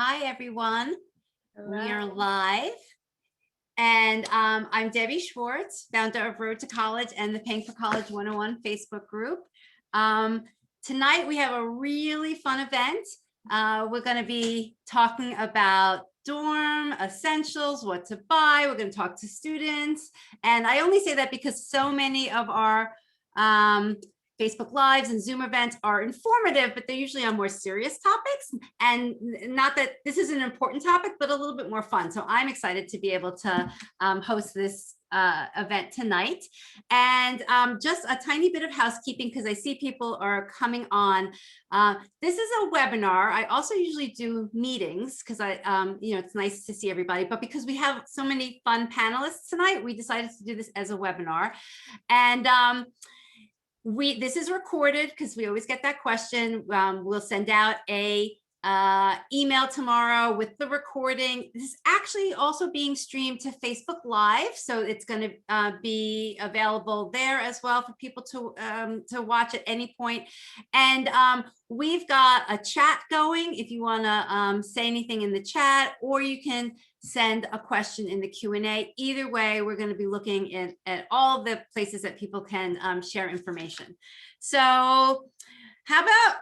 Hi, everyone. We are Hello. live. And I'm Debbie Schwartz, founder of Road to College and the Paying for College 101 Facebook group. Tonight, we have a really fun event. We're going to be talking about dorm essentials, what to buy. We're going to talk to students. And I only say that because so many of our Facebook Lives and Zoom events are informative, but they're usually on more serious topics. And not that this is an important topic, but a little bit more fun. So I'm excited to be able to host this event tonight. And just a tiny bit of housekeeping, because I see people are coming on. This is a webinar. I also usually do meetings because it's nice to see everybody. But because we have so many fun panelists tonight, we decided to do this as a webinar. And this is recorded because we always get that question. We'll send out a email tomorrow with the recording. This is actually also being streamed to Facebook Live, so it's going to be available there as well for people to watch at any point. And we've got a chat going if you want to say anything in the chat, or you can send a question in the Q&A. Either way, we're going to be looking at all the places that people can share information. So how about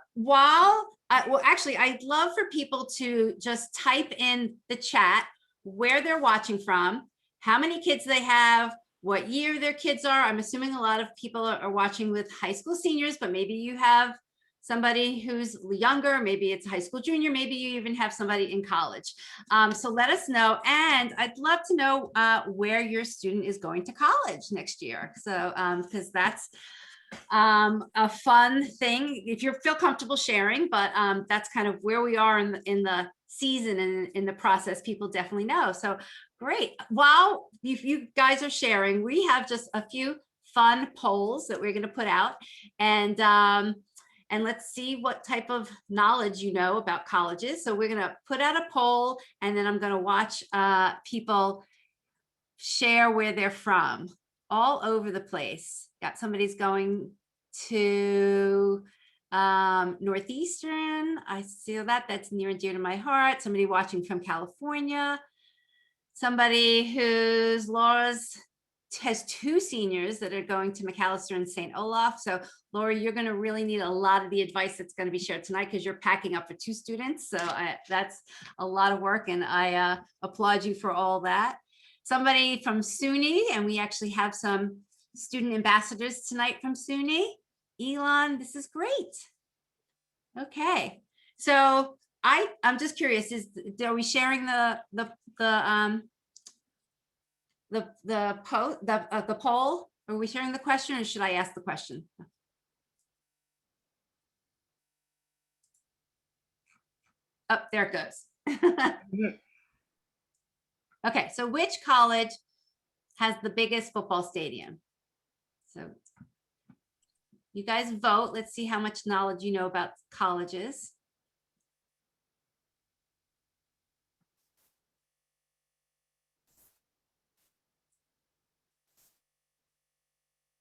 I'd love for people to just type in the chat where they're watching from, how many kids they have, what year their kids are. I'm assuming a lot of people are watching with high school seniors, but maybe you have somebody who's younger, maybe it's a high school junior, maybe you even have somebody in college. So let us know. And I'd love to know where your student is going to college next year. So, because that's a fun thing if you feel comfortable sharing, but that's kind of where we are in the season and in the process. People definitely know. So great. While you guys are sharing, we have just a few fun polls that we're going to put out, and let's see what type of knowledge you know about colleges. So we're going to put out a poll, and then I'm going to watch people share where they're from all over the place. Got somebody's going to Northeastern. I see that's near and dear to my heart. Somebody watching from California. Somebody whose Laura's has two seniors that are going to McAllister and St. Olaf. So Laura, you're going to really need a lot of the advice that's going to be shared tonight because you're packing up for two students. So that's a lot of work, and I applaud you for all that. Somebody from SUNY, and we actually have some student ambassadors tonight from SUNY. Elon, this is great. Okay, so I'm just curious: are we sharing the poll? Are we sharing the question, or should I ask the question? Oh, there it goes. Okay, so which college has the biggest football stadium? So you guys vote. Let's see how much knowledge you know about colleges.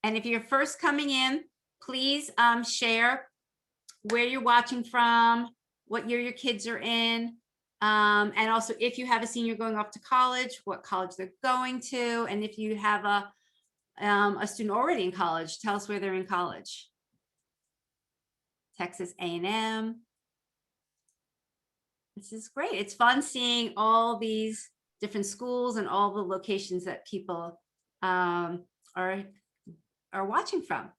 And if you're first coming in, please share where you're watching from, what year your kids are in, and also if you have a senior going off to college, what college they're going to, and if you have a student already in college, tell us where they're in college. Texas A&M. This is great. It's fun seeing all these different schools and all the locations that people are watching from.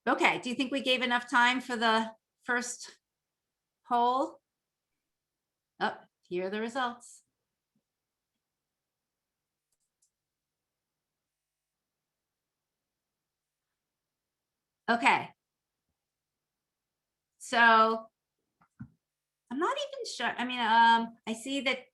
Okay, do you think we gave enough time for the first poll? Oh, here are the results. Okay. So I'm not even sure. I mean, I see that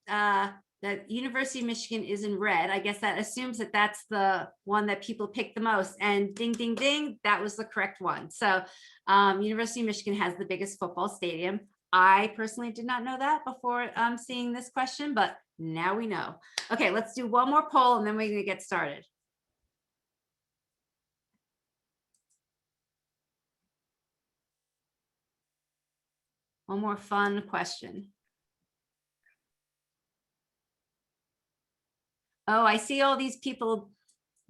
that University of Michigan is in red. I guess that assumes that that's the one that people pick the most. And ding, ding, ding, that was the correct one. So University of Michigan has the biggest football stadium. I personally did not know that before seeing this question, but now we know. Okay, let's do one more poll and then we're going to get started. one more fun question. Oh, I see all these people.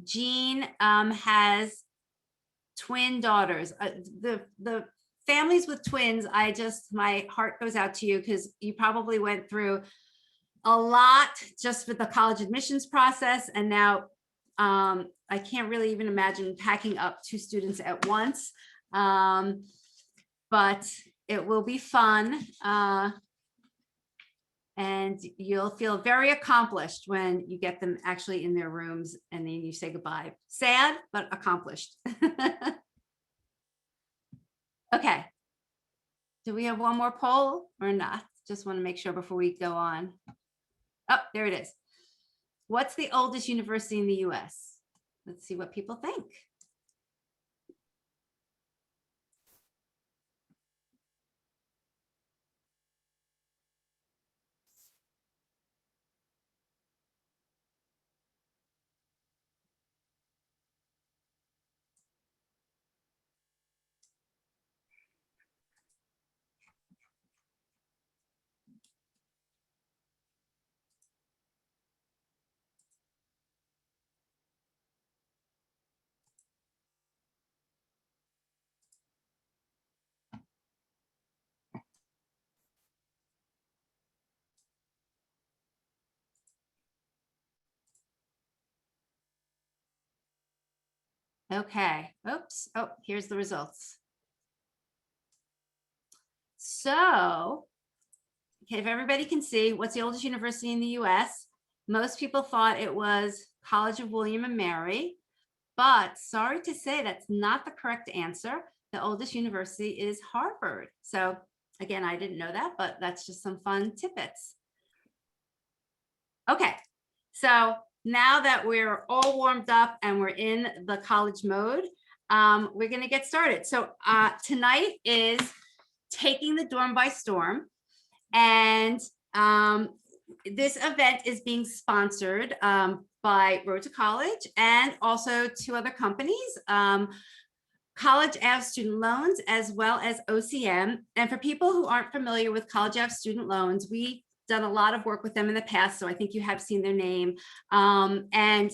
Jean has twin daughters. The families with twins, my heart goes out to you because you probably went through a lot just with the college admissions process. And now I can't really even imagine packing up 2 students at once. But it will be fun. And you'll feel very accomplished when you get them actually in their rooms and then you say goodbye. Sad, but accomplished. Okay. Do we have one more poll or not? Just want to make sure before we go on. Oh, there it is. What's the oldest university in the US? Let's see what people think. Okay, oops, oh, here's the results. So, okay, if everybody can see, what's the oldest university in the US? Most people thought it was College of William and Mary, but sorry to say that's not the correct answer. The oldest university is Harvard. So again, I didn't know that, but that's just some fun tidbits. Okay, so now that we're all warmed up and we're in the college mode, we're going to get started. So tonight is Taking the Dorm by Storm. And this event is being sponsored by Road to College and also 2 other companies, College Ave Student Loans, as well as OCM. And for people who aren't familiar with College Ave Student Loans, we've done a lot of work with them in the past, so I think you have seen their name. And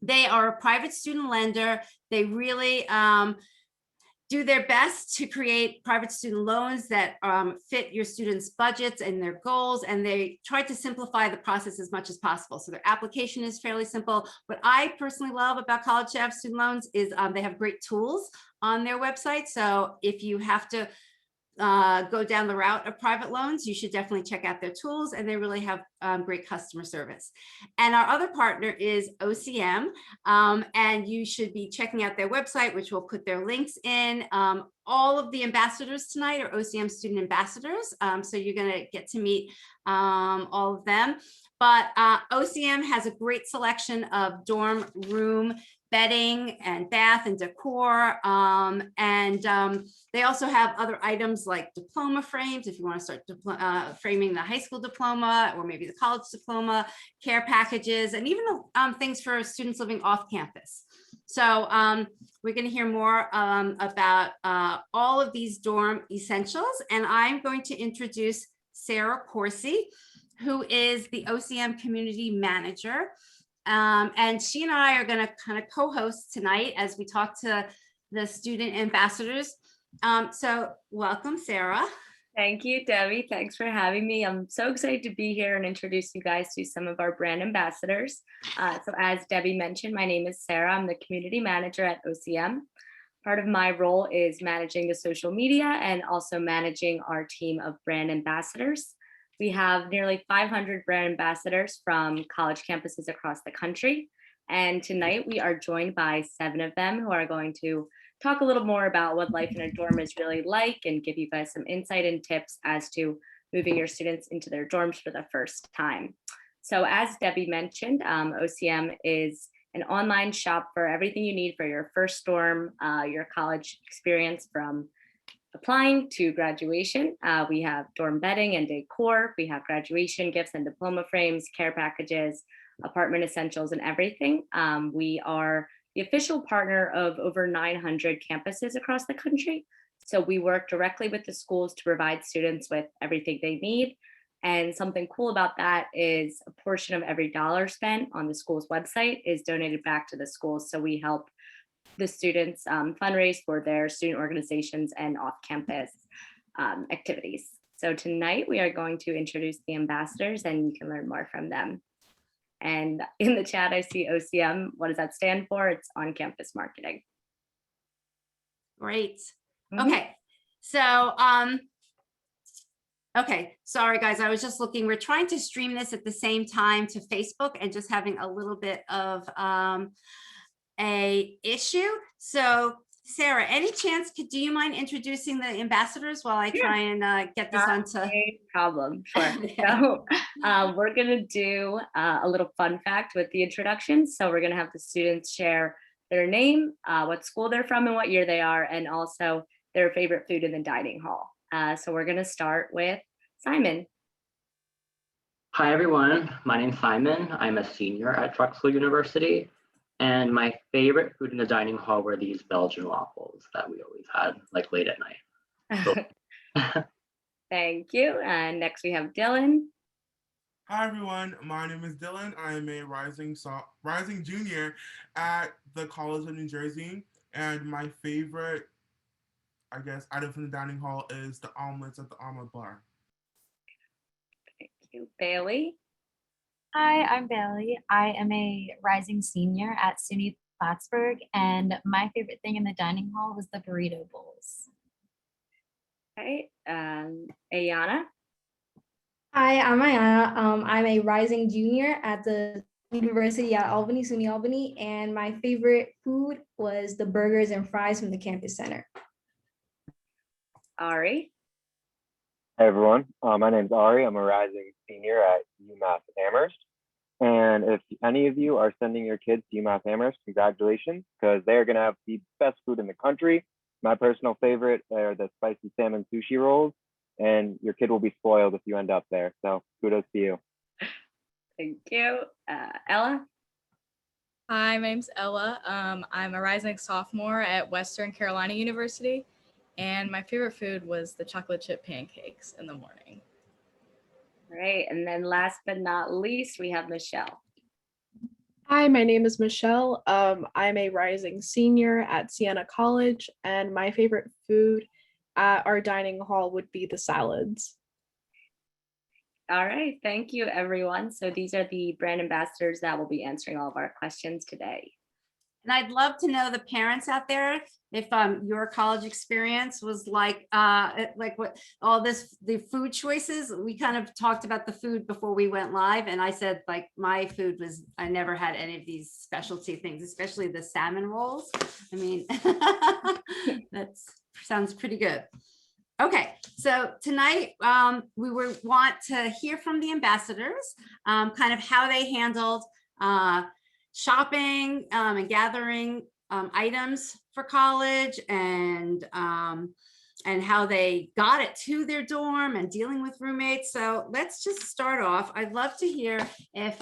they are a private student lender. They really do their best to create private student loans that fit your students' budgets and their goals, and they try to simplify the process as much as possible. So their application is fairly simple. What I personally love about College Ave Student Loans is they have great tools on their website. So if you have to go down the route of private loans, you should definitely check out their tools, and they really have great customer service. And our other partner is OCM, and you should be checking out their website, which we'll put their links in. All of the ambassadors tonight are OCM student ambassadors, so you're going to get to meet all of them. But OCM has a great selection of dorm room bedding and bath and decor. They also have other items like diploma frames, if you want to start framing the high school diploma or maybe the college diploma, care packages, and even things for students living off campus. So we're going to hear more about all of these dorm essentials. And I'm going to introduce Sarah Corsi, who is the OCM community manager. And she and I are going to kind of co-host tonight as we talk to the student ambassadors. So welcome, Sarah. Thank you, Debbie. Thanks for having me. I'm so excited to be here and introduce you guys to some of our brand ambassadors. So as Debbie mentioned, my name is Sarah. I'm the community manager at OCM. Part of my role is managing the social media and also managing our team of brand ambassadors. We have nearly 500 brand ambassadors from college campuses across the country. And tonight we are joined by 7 of them who are going to talk a little more about what life in a dorm is really like and give you guys some insight and tips as to moving your students into their dorms for the first time. So as Debbie mentioned, OCM is an online shop for everything you need for your first dorm, your college experience from applying to graduation. We have dorm bedding and decor. We have graduation gifts and diploma frames, care packages, apartment essentials, and everything. We are the official partner of over 900 campuses across the country. So we work directly with the schools to provide students with everything they need. And something cool about that is a portion of every dollar spent on the school's website is donated back to the schools. So we help the students fundraise for their student organizations and off-campus activities. So tonight we are going to introduce the ambassadors and you can learn more from them. And in the chat, I see OCM. What does that stand for? It's on-campus marketing. Great. Mhm. Okay. So, okay. Sorry, guys. I was just looking. We're trying to stream this at the same time to Facebook and just having a little bit of a issue. So, Sarah, any chance, do you mind introducing the ambassadors while I try and get this Not onto? a problem. Sure. Okay. So we're going to do a little fun fact with the introduction. So we're going to have the students share their name, what school they're from and what year they are, and also their favorite food in the dining hall. So we're going to start with Simon. Hi, everyone. My name's Simon. I'm a senior at Drexel University. And my favorite food in the dining hall were these Belgian waffles that we always had, like late at night. So. Thank you. And next we have Dylan. Hi everyone, my name is Dylan. I am a rising junior at the College of New Jersey, and my favorite, I guess, item from the dining hall is the omelets at the omelet bar. Thank you. Bailey. Hi, I'm Bailey. I am a rising senior at SUNY Plattsburgh, and my favorite thing in the dining hall was the burrito bowls. Okay. Ayana. Hi, I'm Ayana. I'm a rising junior at the University at Albany, SUNY Albany, and my favorite food was the burgers and fries from the campus center. Ari. Hey everyone, my name's Ari. I'm a rising senior at UMass Amherst. And if any of you are sending your kids to UMass Amherst, congratulations, because they're going to have the best food in the country. My personal favorite are the spicy salmon sushi rolls, and your kid will be spoiled if you end up there. So kudos to you. Thank you. Ella. Hi, my name's Ella. I'm a rising sophomore at Western Carolina University, and my favorite food was the chocolate chip pancakes in the morning. All right, and then last but not least, we have Michelle. Hi, my name is Michelle. I'm a rising senior at Siena College, and my favorite food at our dining hall would be the salads. All right, thank you, everyone. So these are the brand ambassadors that will be answering all of our questions today. And I'd love to know the parents out there if your college experience was like what all this, the food choices. We kind of talked about the food before we went live, and I said like my food was, I never had any of these specialty things, especially the salmon rolls. I mean, that sounds pretty good. Okay, so tonight we want to hear from the ambassadors, kind of how they handled shopping and gathering items for college, and how they got it to their dorm and dealing with roommates. So let's just start off. I'd love to hear if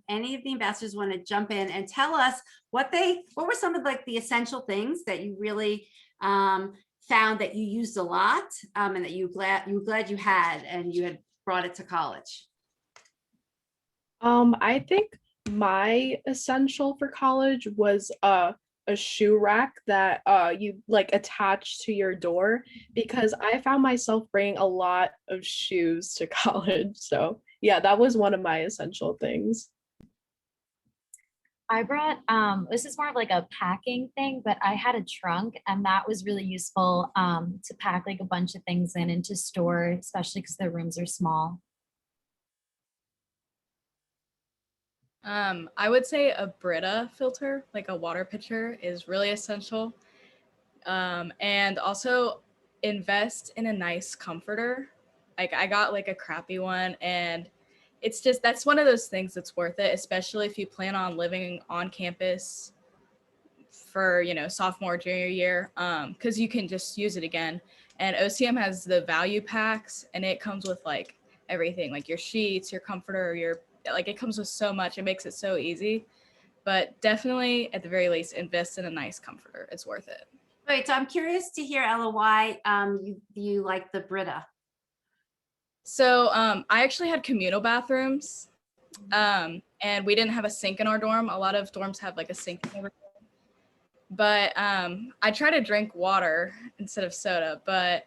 any of the ambassadors want to jump in and tell us what were some of like the essential things that you really found that you used a lot, and that you were glad you had and you had brought it to college. I think my essential for college was a shoe rack that you like attach to your door, because I found myself bringing a lot of shoes to college. So yeah, that was one of my essential things. I brought, this is more of like a packing thing, but I had a trunk, and that was really useful to pack like a bunch of things in and to store, especially because the rooms are small. I would say a Brita filter, like a water pitcher, is really essential. And also invest in a nice comforter. Like I got like a crappy one, and it's just, that's one of those things that's worth it, especially if you plan on living on campus for, you know, sophomore, junior year, because you can just use it again. And OCM has the value packs, and it comes with like everything, like your sheets, your comforter, like it comes with so much. It makes it so easy. But definitely, at the very least, invest in a nice comforter. It's worth it. Wait, so I'm curious to hear, Ella, why you like the Brita. So I actually had communal bathrooms, and we didn't have a sink in our dorm. A lot of dorms have like a sink in every room. But I try to drink water instead of soda. But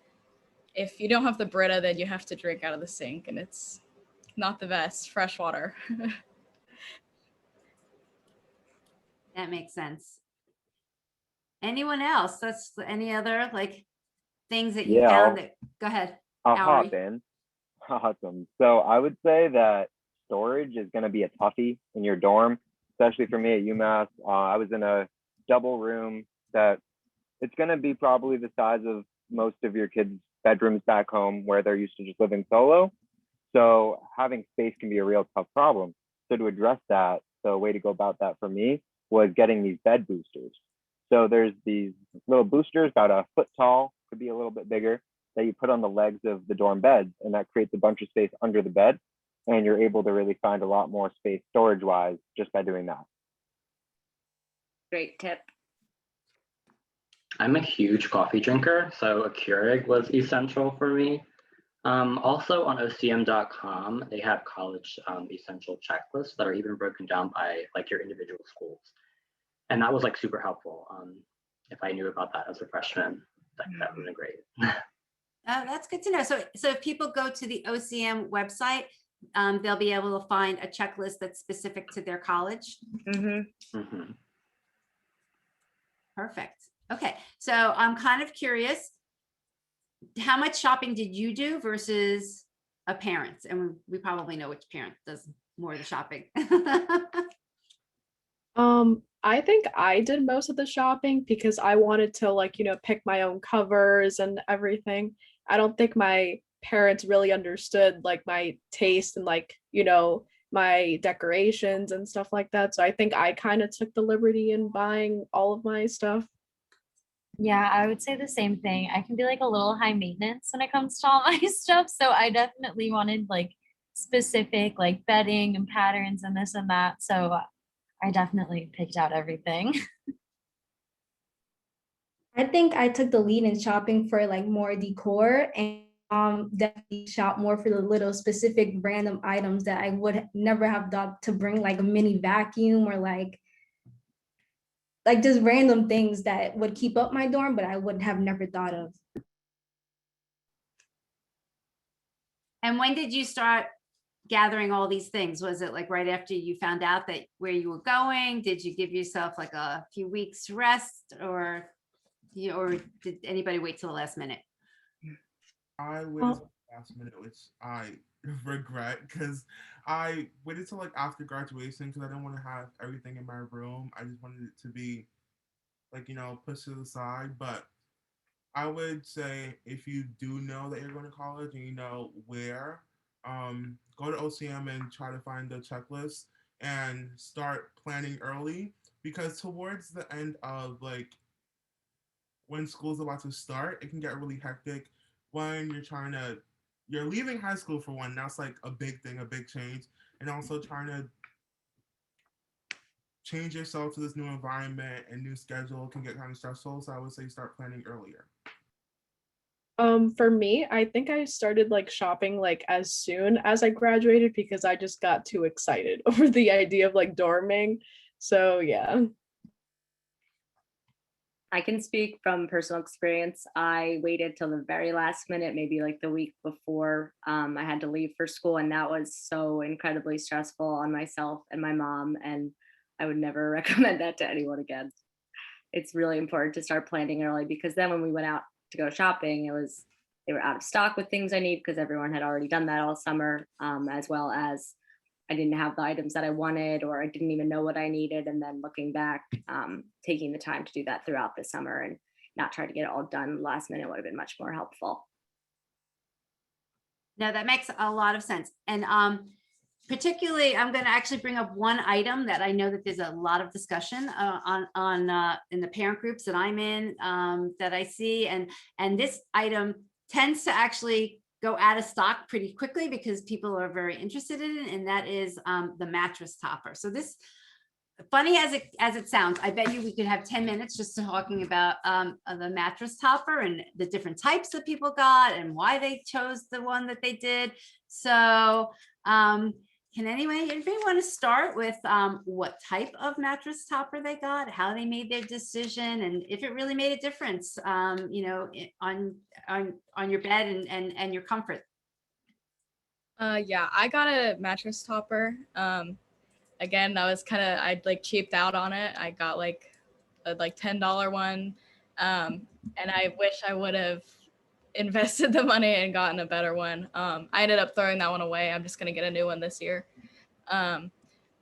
if you don't have the Brita, then you have to drink out of the sink, and it's not the best. Fresh water. That makes sense. Anyone else? That's any other like things that you Yeah, found that, go ahead. I'll Ari. hop in. Awesome. So I would say that storage is going to be a toughie in your dorm, especially for me at UMass. I was in a double room that it's going to be probably the size of most of your kids' bedrooms back home where they're used to just living solo. So having space can be a real tough problem. So to address that, the way to go about that for me was getting these bed boosters. So there's these little boosters about a foot tall, could be a little bit bigger, that you put on the legs of the dorm beds, and that creates a bunch of space under the bed. And you're able to really find a lot more space storage wise just by doing that. Great tip. I'm a huge coffee drinker, so a Keurig was essential for me. Also on OCM.com, they have college essential checklists that are even broken down by like your individual schools. And that was like super helpful. If I knew about that as a freshman, that would have been great. That's good to know. So if people go to the OCM website, they'll be able to find a checklist that's specific to their college. Mhm. Perfect. Okay, so I'm kind of curious, how much shopping did you do versus a parent? And we probably know which parent does more of the shopping. I think I did most of the shopping because I wanted to like, pick my own covers and everything. I don't think my parents really understood like my taste and like, my decorations and stuff like that. So I think I kind of took the liberty in buying all of my stuff. Yeah, I would say the same thing. I can be like a little high maintenance when it comes to all my stuff. So I definitely wanted like specific like bedding and patterns and this and that. So I definitely picked out everything. I think I took the lead in shopping for like more decor and definitely shop more for the little specific random items that I would never have thought to bring, like a mini vacuum or like just random things that would keep up my dorm, but I would have never thought of. And when did you start gathering all these things? Was it like right after you found out that where you were going? Did you give yourself like a few weeks rest, or did anybody wait till the last minute? I waited till the last minute, which I regret because I waited till like after graduation because I didn't want to have everything in my room. I just wanted it to be like, pushed to the side. But I would say if you do know that you're going to college and you know where, go to OCM and try to find the checklist and start planning early, because towards the end of like when school's about to start, it can get really hectic when you're leaving high school for one. That's like a big thing, a big change. And also trying to change yourself to this new environment and new schedule can get kind of stressful. So I would say start planning earlier. For me, I think I started like shopping like as soon as I graduated because I just got too excited over the idea of like dorming. So yeah. I can speak from personal experience. I waited till the very last minute, maybe like the week before I had to leave for school. And that was so incredibly stressful on myself and my mom. And I would never recommend that to anyone again. It's really important to start planning early, because then when we went out to go shopping, they were out of stock with things I need because everyone had already done that all summer, as well as I didn't have the items that I wanted, or I didn't even know what I needed. And then looking back, taking the time to do that throughout the summer and not try to get it all done last minute would have been much more helpful. No, that makes a lot of sense. And particularly, I'm going to actually bring up one item that I know that there's a lot of discussion on in the parent groups that I'm in, that I see, and this item tends to actually go out of stock pretty quickly because people are very interested in it, and that is the mattress topper. So this funny as it sounds, I bet you we could have 10 minutes just talking about the mattress topper and the different types that people got and why they chose the one that they did. So can anybody want to start with what type of mattress topper they got, how they made their decision, and if it really made a difference, you know, on your bed and your comfort? Yeah, I got a mattress topper. Again, that was kind of, I like cheaped out on it. I got like a like $10 one. And I wish I would have invested the money and gotten a better one. I ended up throwing that one away. I'm just gonna get a new one this year. But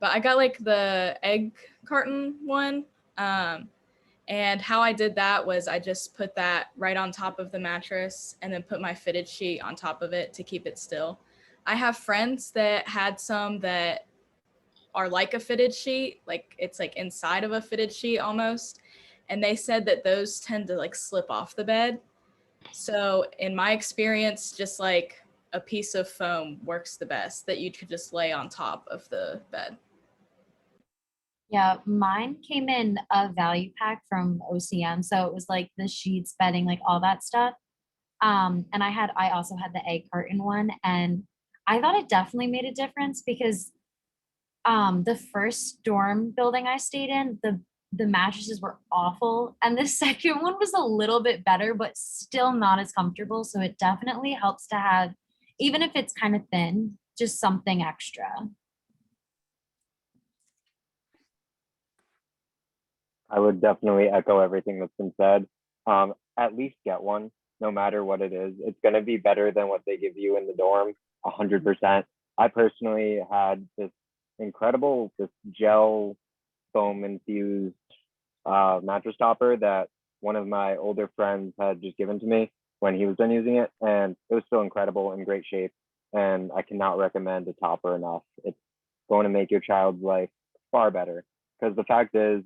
I got like the egg carton one. And how I did that was I just put that right on top of the mattress and then put my fitted sheet on top of it to keep it still. I have friends that had some that are like a fitted sheet, like it's like inside of a fitted sheet almost. And they said that those tend to like slip off the bed. So in my experience, just like a piece of foam works the best that you could just lay on top of the bed. Yeah, mine came in a value pack from OCM. So it was like the sheets, bedding, like all that stuff. And I also had the egg carton one, and I thought it definitely made a difference because the first dorm building I stayed in, the mattresses were awful. And the second one was a little bit better, but still not as comfortable. So it definitely helps to have, even if it's kind of thin, just something extra. I would definitely echo everything that's been said. At least get one, no matter what it is. It's going to be better than what they give you in the dorm, 100%. I personally had this gel foam infused mattress topper that one of my older friends had just given to me when he was done using it, and it was still incredible, in great shape. And I cannot recommend a topper enough. It's going to make your child's life far better, because the fact is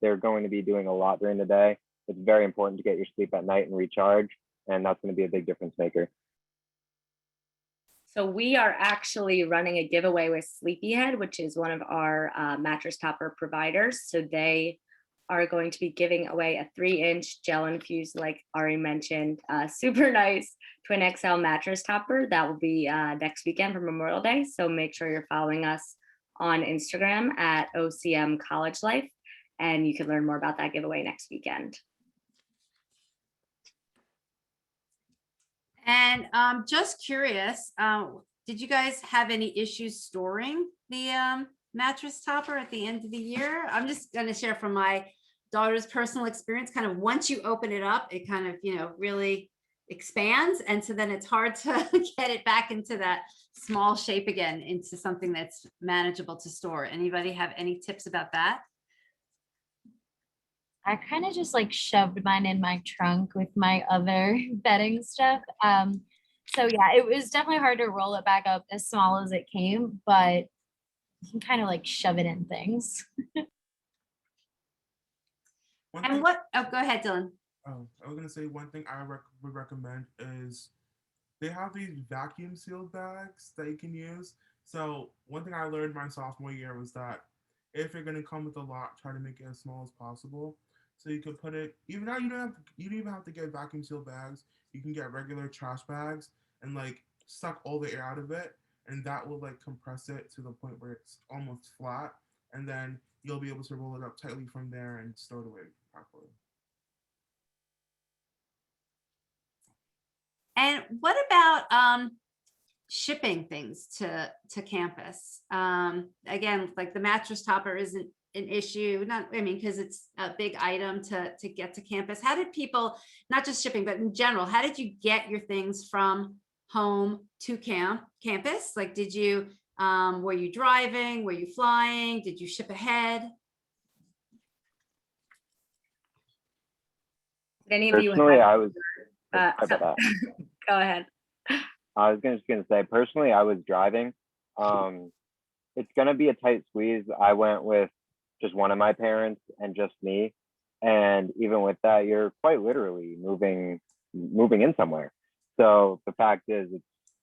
they're going to be doing a lot during the day. It's very important to get your sleep at night and recharge, and that's going to be a big difference maker. So we are actually running a giveaway with Sleepyhead, which is one of our mattress topper providers. So they are going to be giving away a 3-inch gel infused, like Ari mentioned, super nice twin XL mattress topper. That will be next weekend for Memorial Day. So make sure you're following us on Instagram at OCM College Life, and you can learn more about that giveaway next weekend. And just curious, did you guys have any issues storing the mattress topper at the end of the year? I'm just going to share from my daughter's personal experience. Kind of once you open it up, it kind of, you know, really expands. And so then it's hard to get it back into that small shape again, into something that's manageable to store. Anybody have any tips about that? I kind of just like shoved mine in my trunk with my other bedding stuff. So yeah, it was definitely hard to roll it back up as small as it came, but you can kind of like shove it in things. And what, oh, go ahead, Dylan. Oh, I was gonna say one thing I would recommend is they have these vacuum sealed bags that you can use. So one thing I learned my sophomore year was that if you're gonna come with a lot, try to make it as small as possible. So you could put it, even now you don't even have to get vacuum sealed bags. You can get regular trash bags and like suck all the air out of it, and that will like compress it to the point where it's almost flat, and then you'll be able to roll it up tightly from there and store it away properly. And what about shipping things to campus? Again, like the mattress topper isn't an issue, not, I mean, because it's a big item to get to campus. How did people, not just shipping, but in general, how did you get your things from home to campus? Like, did you, were you driving? Were you flying? Did you ship ahead? Did any of you Personally, have, I was. go ahead. I was just gonna say, personally, I was driving. It's gonna be a tight squeeze. I went with just one of my parents and just me, and even with that, you're quite literally moving in somewhere. So the fact is,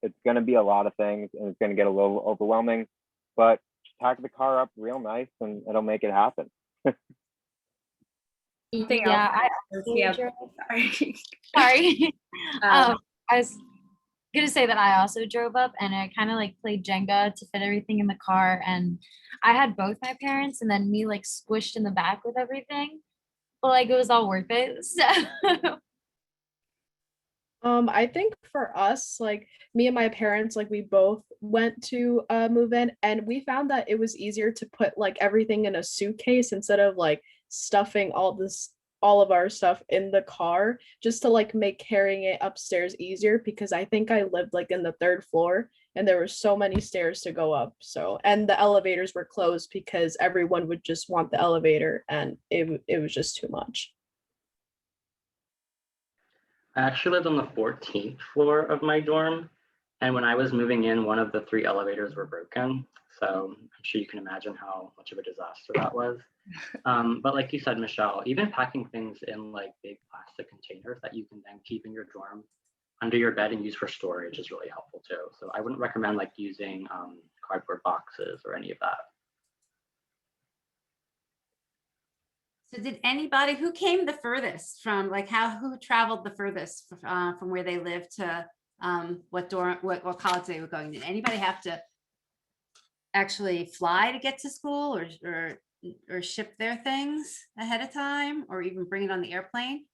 it's gonna be a lot of things, and it's gonna get a little overwhelming. But tack the car up real nice and it'll make it happen. Something Yeah, else. I Yeah, drove- sorry. sorry. Um, I was gonna say that I also drove up and I kind of like played Jenga to fit everything in the car, and I had both my parents and then me like squished in the back with everything. But like it was all worth it. So I think for us, like me and my parents, like we both went to move in and we found that it was easier to put like everything in a suitcase instead of like stuffing all of our stuff in the car, just to like make carrying it upstairs easier, because I think I lived like in the third floor and there were so many stairs to go up. So, and the elevators were closed because everyone would just want the elevator and it was just too much. I actually lived on the 14th floor of my dorm, and when I was moving in, one of the 3 elevators were broken. So I'm sure you can imagine how much of a disaster that was. But like you said, Michelle, even packing things in like big plastic containers that you can then keep in your dorm under your bed and use for storage is really helpful too. So I wouldn't recommend like using cardboard boxes or any of that. So did anybody, who came the furthest from, like, who traveled the furthest from where they lived to what college they were going? Did anybody have to actually fly to get to school or ship their things ahead of time or even bring it on the airplane?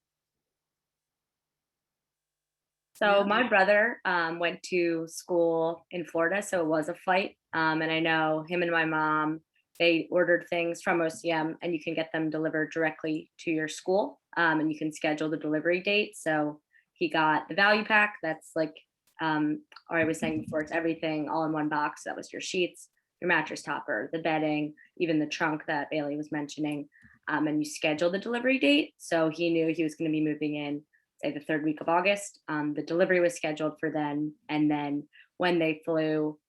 So Yeah. my brother went to school in Florida, so it was a flight. And I know him and my mom, they ordered things from OCM and you can get them delivered directly to your school, and you can schedule the delivery date. So he got the value pack. That's like, or I was saying before, it's everything all in one box. That was your sheets, your mattress topper, the bedding, even the trunk that Bailey was mentioning. And you schedule the delivery date. So he knew he was going to be moving in, say, the 3rd week of August. The delivery was scheduled for then. And then when they flew,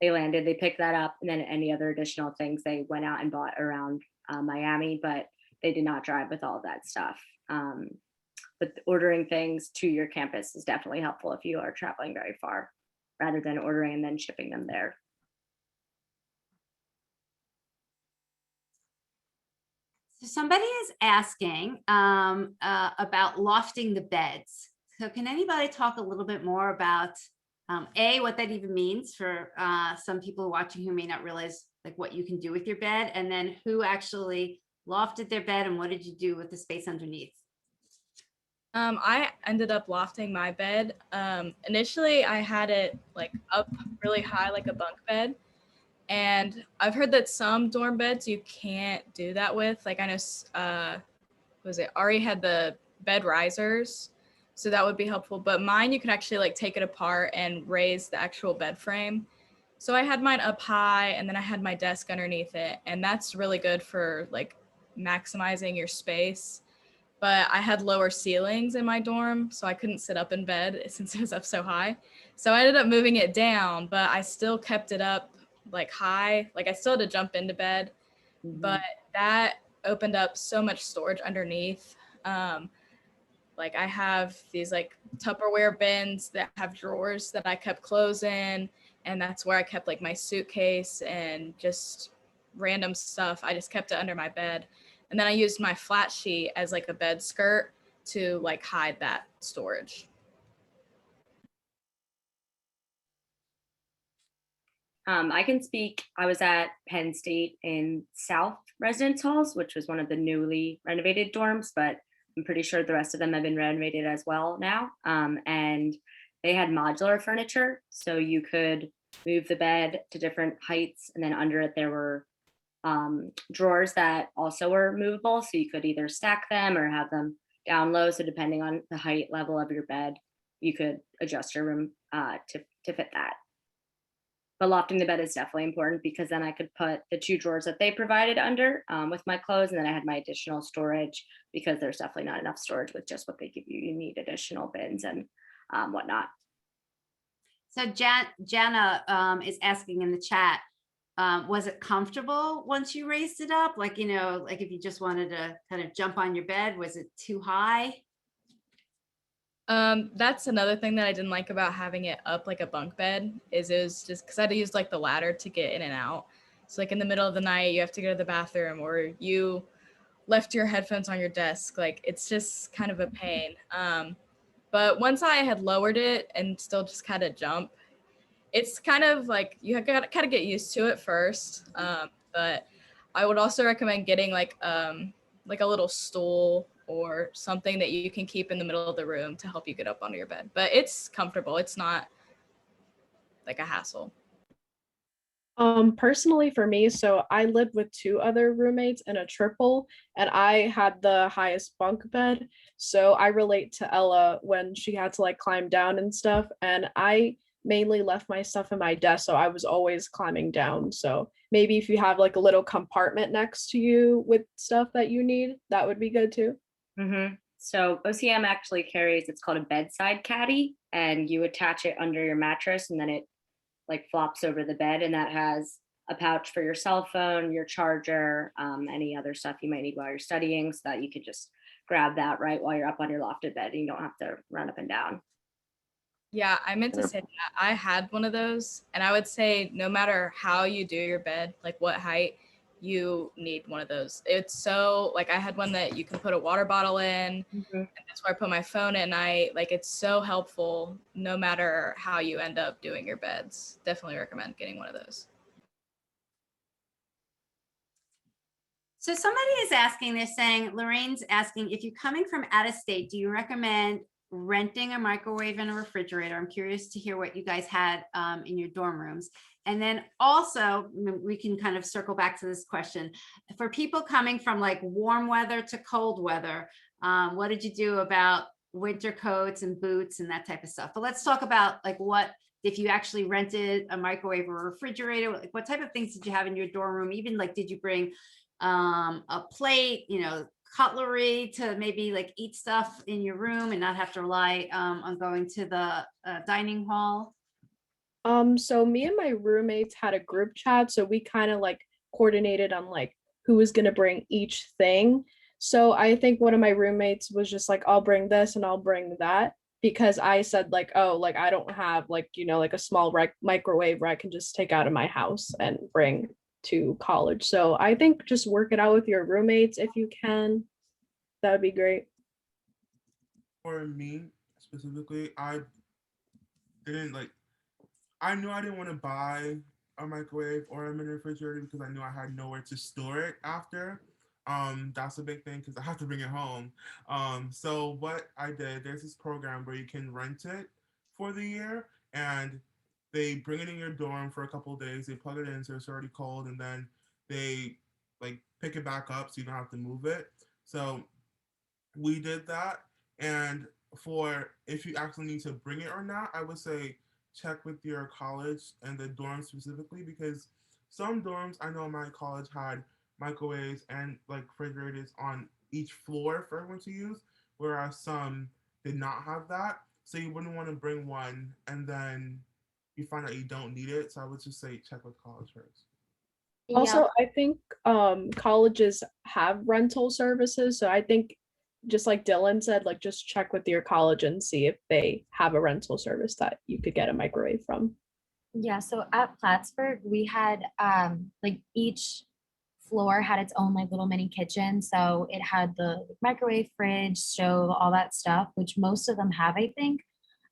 they landed, they picked that up. And then any other additional things they went out and bought around Miami, but they did not drive with all of that stuff. But ordering things to your campus is definitely helpful if you are traveling very far, rather than ordering and then shipping them there. So somebody is asking about lofting the beds. So can anybody talk a little bit more about what that even means for some people watching who may not realize like what you can do with your bed, and then who actually lofted their bed and what did you do with the space underneath? I ended up lofting my bed. Initially, I had it like up really high, like a bunk bed. And I've heard that some dorm beds you can't do that with. Like I know, was it Ari had the bed risers, so that would be helpful. But mine, you can actually like take it apart and raise the actual bed frame. So I had mine up high, and then I had my desk underneath it, and that's really good for like maximizing your space. But I had lower ceilings in my dorm, so I couldn't sit up in bed since it was up so high. So I ended up moving it down, but I still kept it up like high. Like I still had to jump into bed, but that opened up so much storage underneath. Like I have these like Tupperware bins that have drawers that I kept clothes in, and that's where I kept like my suitcase and just random stuff. I just kept it under my bed. And then I used my flat sheet as like a bed skirt to like hide that storage. I can speak. I was at Penn State in South Residence Halls, which was one of the newly renovated dorms, but I'm pretty sure the rest of them have been renovated as well now. And they had modular furniture, so you could move the bed to different heights, and then under it there were drawers that also were movable, so you could either stack them or have them down low. So depending on the height level of your bed, you could adjust your room to fit that. But lofting the bed is definitely important, because then I could put the 2 drawers that they provided under with my clothes, and then I had my additional storage, because there's definitely not enough storage with just what they give you. You need additional bins and whatnot. So Jana is asking in the chat, was it comfortable once you raised it up? Like, you know, like if you just wanted to kind of jump on your bed, was it too high? That's another thing that I didn't like about having it up like a bunk bed, is it was just because I had to use like the ladder to get in and out. So like in the middle of the night, you have to go to the bathroom, or you left your headphones on your desk. Like it's just kind of a pain. But once I had lowered it and still just kind of jump, it's kind of like you got to kind of get used to it first. But I would also recommend getting like a little stool or something that you can keep in the middle of the room to help you get up onto your bed. But it's comfortable. It's not like a hassle. Personally for me, so I lived with two other roommates in a triple, and I had the highest bunk bed. So I relate to Ella when she had to like climb down and stuff. And I mainly left my stuff in my desk, so I was always climbing down. So maybe if you have like a little compartment next to you with stuff that you need, that would be good too. So OCM actually carries, it's called a bedside caddy, and you attach it under your mattress, and then it like flops over the bed, and that has a pouch for your cell phone, your charger, any other stuff you might need while you're studying, so that you could just grab that right while you're up on your lofted bed and you don't have to run up and down. Yeah, I meant to say that I had one of those, and I would say no matter how you do your bed, like what height, you need one of those. It's so like I had one that you can put a water bottle in, and that's where I put my phone at night. Like it's so helpful no matter how you end up doing your beds. Definitely recommend getting one of those. So somebody is asking, they're saying, Lorraine's asking, if you're coming from out of state, do you recommend renting a microwave and a refrigerator? I'm curious to hear what you guys had in your dorm rooms. And then also, we can kind of circle back to this question. For people coming from like warm weather to cold weather, what did you do about winter coats and boots and that type of stuff? But let's talk about like what, if you actually rented a microwave or a refrigerator, like what type of things did you have in your dorm room? Even like, did you bring a plate, cutlery to maybe like eat stuff in your room and not have to rely on going to the dining hall? So me and my roommates had a group chat, so we kind of like coordinated on like who was gonna bring each thing. So I think one of my roommates was just like, I'll bring this and I'll bring that, because I said like, oh, like I don't have like, like a small microwave where I can just take out of my house and bring to college. So I think just work it out with your roommates if you can. That would be great. For me specifically, I knew I didn't want to buy a microwave or a mini refrigerator because I knew I had nowhere to store it after. That's a big thing because I have to bring it home. So what I did, there's this program where you can rent it for the year, and they bring it in your dorm for a couple of days. They plug it in so it's already cold, and then they like pick it back up so you don't have to move it. So we did that. And for if you actually need to bring it or not, I would say check with your college and the dorm specifically, because some dorms I know my college had microwaves and like refrigerators on each floor for everyone to use, whereas some did not have that. So you wouldn't want to bring one and then you find out you don't need it. So I would just say check with college first. Also, I think colleges have rental services, so I think just like Dylan said, like just check with your college and see if they have a rental service that you could get a microwave from. Yeah, so at Plattsburgh, we had like each floor had its own like little mini kitchen. So it had the microwave, fridge, stove, all that stuff, which most of them have, I think.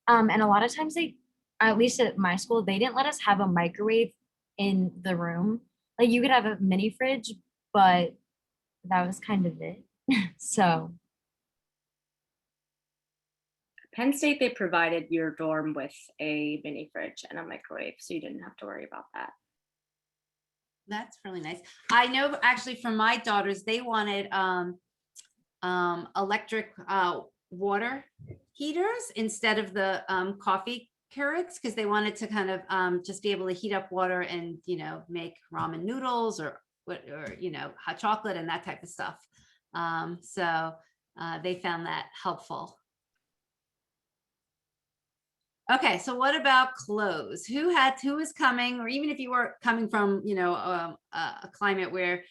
And a lot of times they, at least at my school, they didn't let us have a microwave in the room. Like you could have a mini fridge, but that was kind of it. So Penn State, they provided your dorm with a mini fridge and a microwave, so you didn't have to worry about that. That's really nice. I know actually for my daughters, they wanted electric water heaters instead of the coffee Keurigs, because they wanted to kind of just be able to heat up water and make ramen noodles or hot chocolate and that type of stuff. So they found that helpful. Okay, so what about clothes? Who was coming, or even if you were coming from, a climate where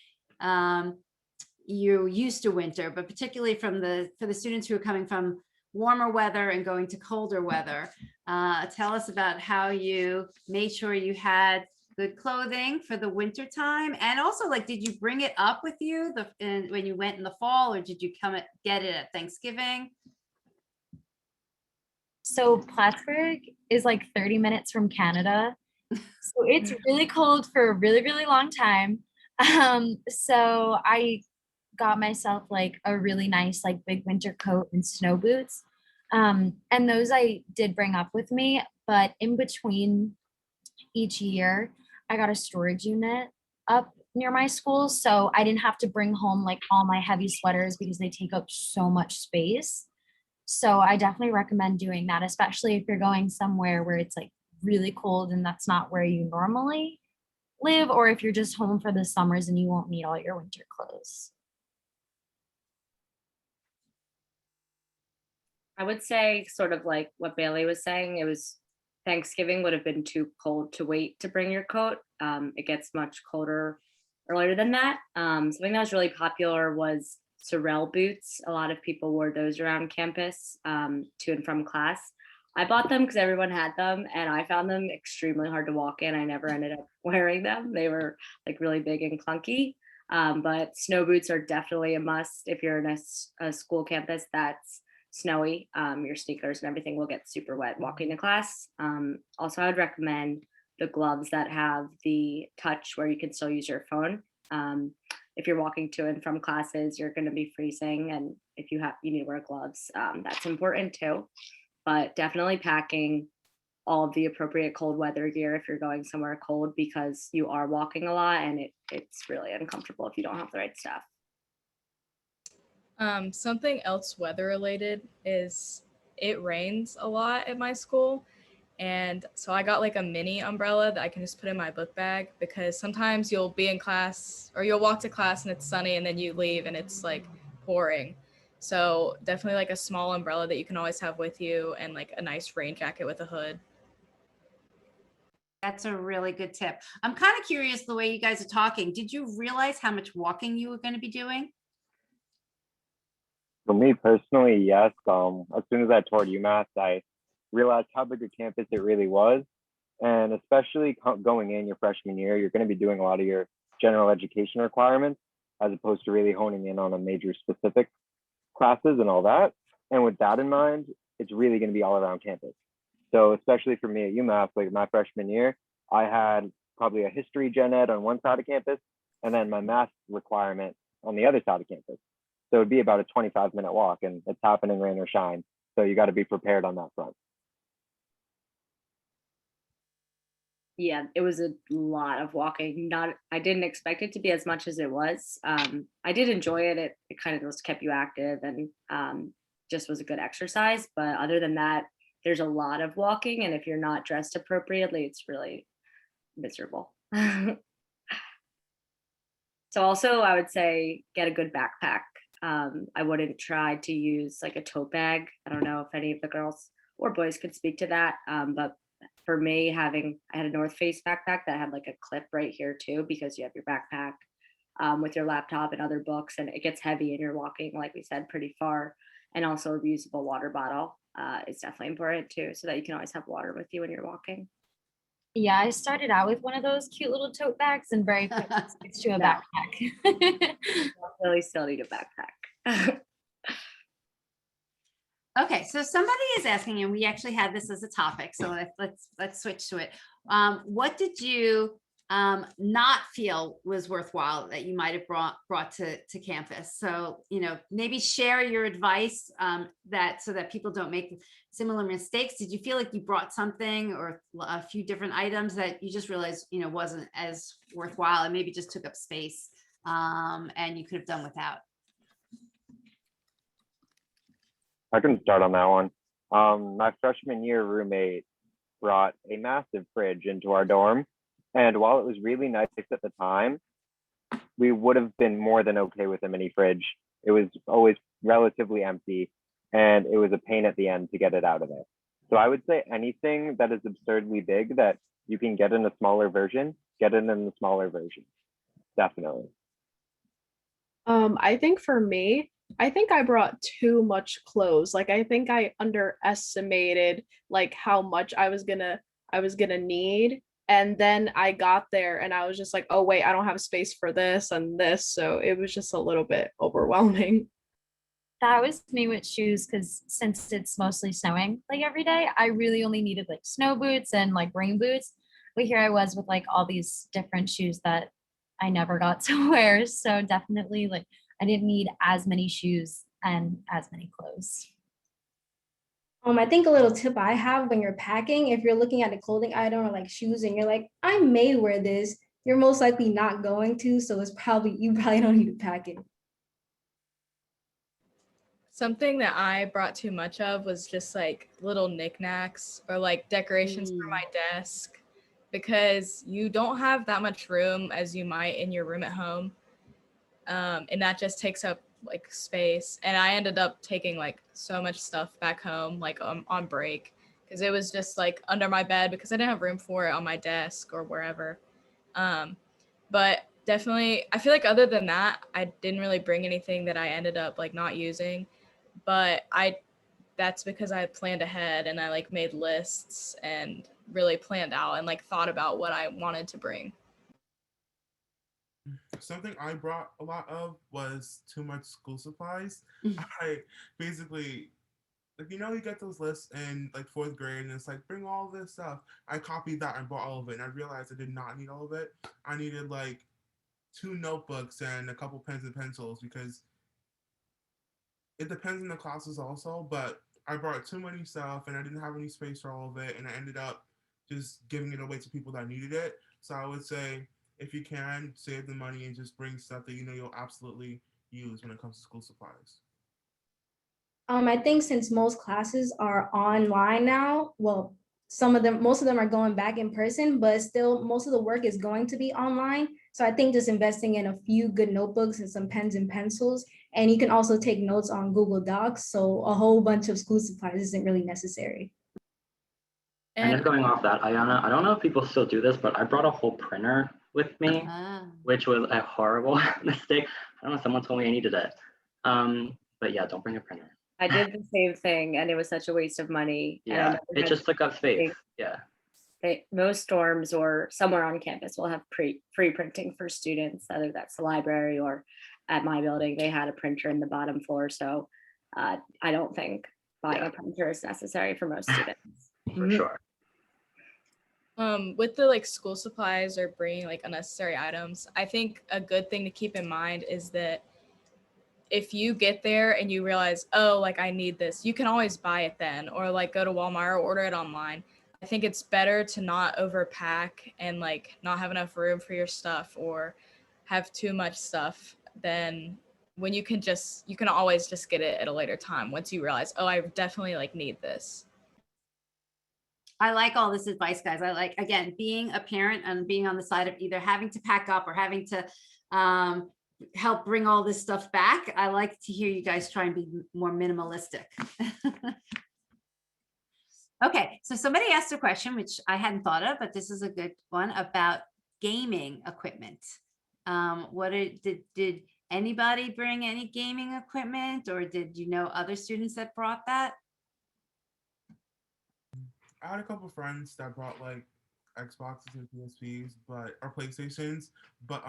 you're used to winter, but particularly for the students who are coming from warmer weather and going to colder weather, tell us about how you made sure you had good clothing for the winter time? And also, like, did you bring it up with you when you went in the fall, or did you get it at Thanksgiving? So Plattsburgh is like 30 minutes from Canada. So it's really cold for a really, really long time. So I got myself like a really nice like big winter coat and snow boots. And those I did bring up with me, but in between each year, I got a storage unit up near my school. So I didn't have to bring home like all my heavy sweaters because they take up so much space. So I definitely recommend doing that, especially if you're going somewhere where it's like really cold and that's not where you normally live, or if you're just home for the summers and you won't need all your winter clothes. I would say sort of like what Bailey was saying, it was Thanksgiving would have been too cold to wait to bring your coat. It gets much colder earlier than that. Something that was really popular was Sorel boots. A lot of people wore those around campus to and from class. I bought them because everyone had them, and I found them extremely hard to walk in. I never ended up wearing them. They were like really big and clunky. But snow boots are definitely a must if you're in a school campus that's snowy. Your sneakers and everything will get super wet walking to class. Also, I would recommend the gloves that have the touch where you can still use your phone. If you're walking to and from classes, you're going to be freezing, and if you need to wear gloves, that's important too. But definitely packing all of the appropriate cold weather gear if you're going somewhere cold, because you are walking a lot and it's really uncomfortable if you don't have the right stuff. Something else weather related is it rains a lot at my school. And so I got like a mini umbrella that I can just put in my book bag, because sometimes you'll be in class or you'll walk to class and it's sunny and then you leave and it's like pouring. So definitely like a small umbrella that you can always have with you, and like a nice rain jacket with a hood. That's a really good tip. I'm kind of curious the way you guys are talking. Did you realize how much walking you were going to be doing? For me personally, yes. As soon as I toured UMass, I realized how big a campus it really was. And especially going in your freshman year, you're going to be doing a lot of your general education requirements, as opposed to really honing in on a major specific classes and all that. And with that in mind, it's really going to be all around campus. So especially for me at UMass, like my freshman year, I had probably a history gen ed on one side of campus, and then my math requirement on the other side of campus. So it'd be about a 25-minute walk, and it's happening rain or shine. So you got to be prepared on that front. Yeah, it was a lot of walking. I didn't expect it to be as much as it was. I did enjoy it. It kind of just kept you active, and just was a good exercise. But other than that, there's a lot of walking, and if you're not dressed appropriately, it's really miserable. So also, I would say get a good backpack. I wouldn't try to use like a tote bag. I don't know if any of the girls or boys could speak to that, but for me, I had a North Face backpack that had like a clip right here too, because you have your backpack with your laptop and other books, and it gets heavy and you're walking, like we said, pretty far. And also a reusable water bottle is definitely important too, so that you can always have water with you when you're walking. Yeah, I started out with one of those cute little tote bags and very quickly switched to a Yeah. backpack. Really still need a backpack. Okay, so somebody is asking, and we actually had this as a topic, so let's switch to it. What did you not feel was worthwhile that you might have brought to campus? So, maybe share your advice so that people don't make similar mistakes. Did you feel like you brought something or a few different items that you just realized wasn't as worthwhile and maybe just took up space and you could have done without? I can start on that one. My freshman year roommate brought a massive fridge into our dorm. And while it was really nice at the time, we would have been more than okay with a mini fridge. It was always relatively empty, and it was a pain at the end to get it out of there. So I would say anything that is absurdly big that you can get in a smaller version, get it in the smaller version. Definitely. I think for me, I think I brought too much clothes. Like I think I underestimated like how much I was gonna need. And then I got there and I was just like, oh wait, I don't have space for this and this. So it was just a little bit overwhelming. That was me with shoes because since it's mostly snowing like every day, I really only needed like snow boots and like rain boots. But here I was with like all these different shoes that I never got to wear. So definitely like I didn't need as many shoes and as many clothes. I think a little tip I have when you're packing, if you're looking at a clothing item or like shoes and you're like, I may wear this, you're most likely not going to. So you probably don't need to pack it. Something that I brought too much of was just like little knickknacks or like decorations for my desk, because you don't have that much room as you might in your room at home. And that just takes up like space. And I ended up taking like so much stuff back home, like on break, because it was just like under my bed because I didn't have room for it on my desk or wherever. But definitely, I feel like other than that, I didn't really bring anything that I ended up like not using. But that's because I had planned ahead and I like made lists and really planned out and like thought about what I wanted to bring. Something I brought a lot of was too much school supplies. I basically, like, you get those lists in like fourth grade and it's like, bring all this stuff. I copied that and bought all of it, and I realized I did not need all of it. I needed like 2 notebooks and a couple pens and pencils, because it depends on the classes also, but I brought too many stuff and I didn't have any space for all of it, and I ended up just giving it away to people that needed it. So I would say, if you can, save the money and just bring stuff that you'll absolutely use when it comes to school supplies. I think since most classes are online now, well, most of them are going back in person, but still most of the work is going to be online. So I think just investing in a few good notebooks and some pens and pencils, and you can also take notes on Google Docs. So a whole bunch of school supplies isn't really necessary. And just going off that, Ayana, I don't know if people still do this, but I brought a whole printer with me, which was a horrible mistake. I don't know, someone told me I needed it. But yeah, don't bring a printer. I did the same thing, and it was such a waste of money. Yeah, it just took up space. Yeah. Most dorms or somewhere on campus will have free printing for students, whether that's the library or at my building, they had a printer in the bottom floor. So I don't think buying a printer is necessary for most students. For sure. With the like school supplies or bringing like unnecessary items, I think a good thing to keep in mind is that if you get there and you realize, oh, like I need this, you can always buy it then, or like go to Walmart or order it online. I think it's better to not overpack and like not have enough room for your stuff or have too much stuff than when you can always just get it at a later time once you realize, oh, I definitely like need this. I like all this advice, guys. I like, again, being a parent and being on the side of either having to pack up or having to help bring all this stuff back. I like to hear you guys try and be more minimalistic. Okay, so somebody asked a question, which I hadn't thought of, but this is a good one, about gaming equipment. Did anybody bring any gaming equipment, or did you know other students that brought that? I had a couple friends that brought like Xboxes and PSPs, or PlayStations, but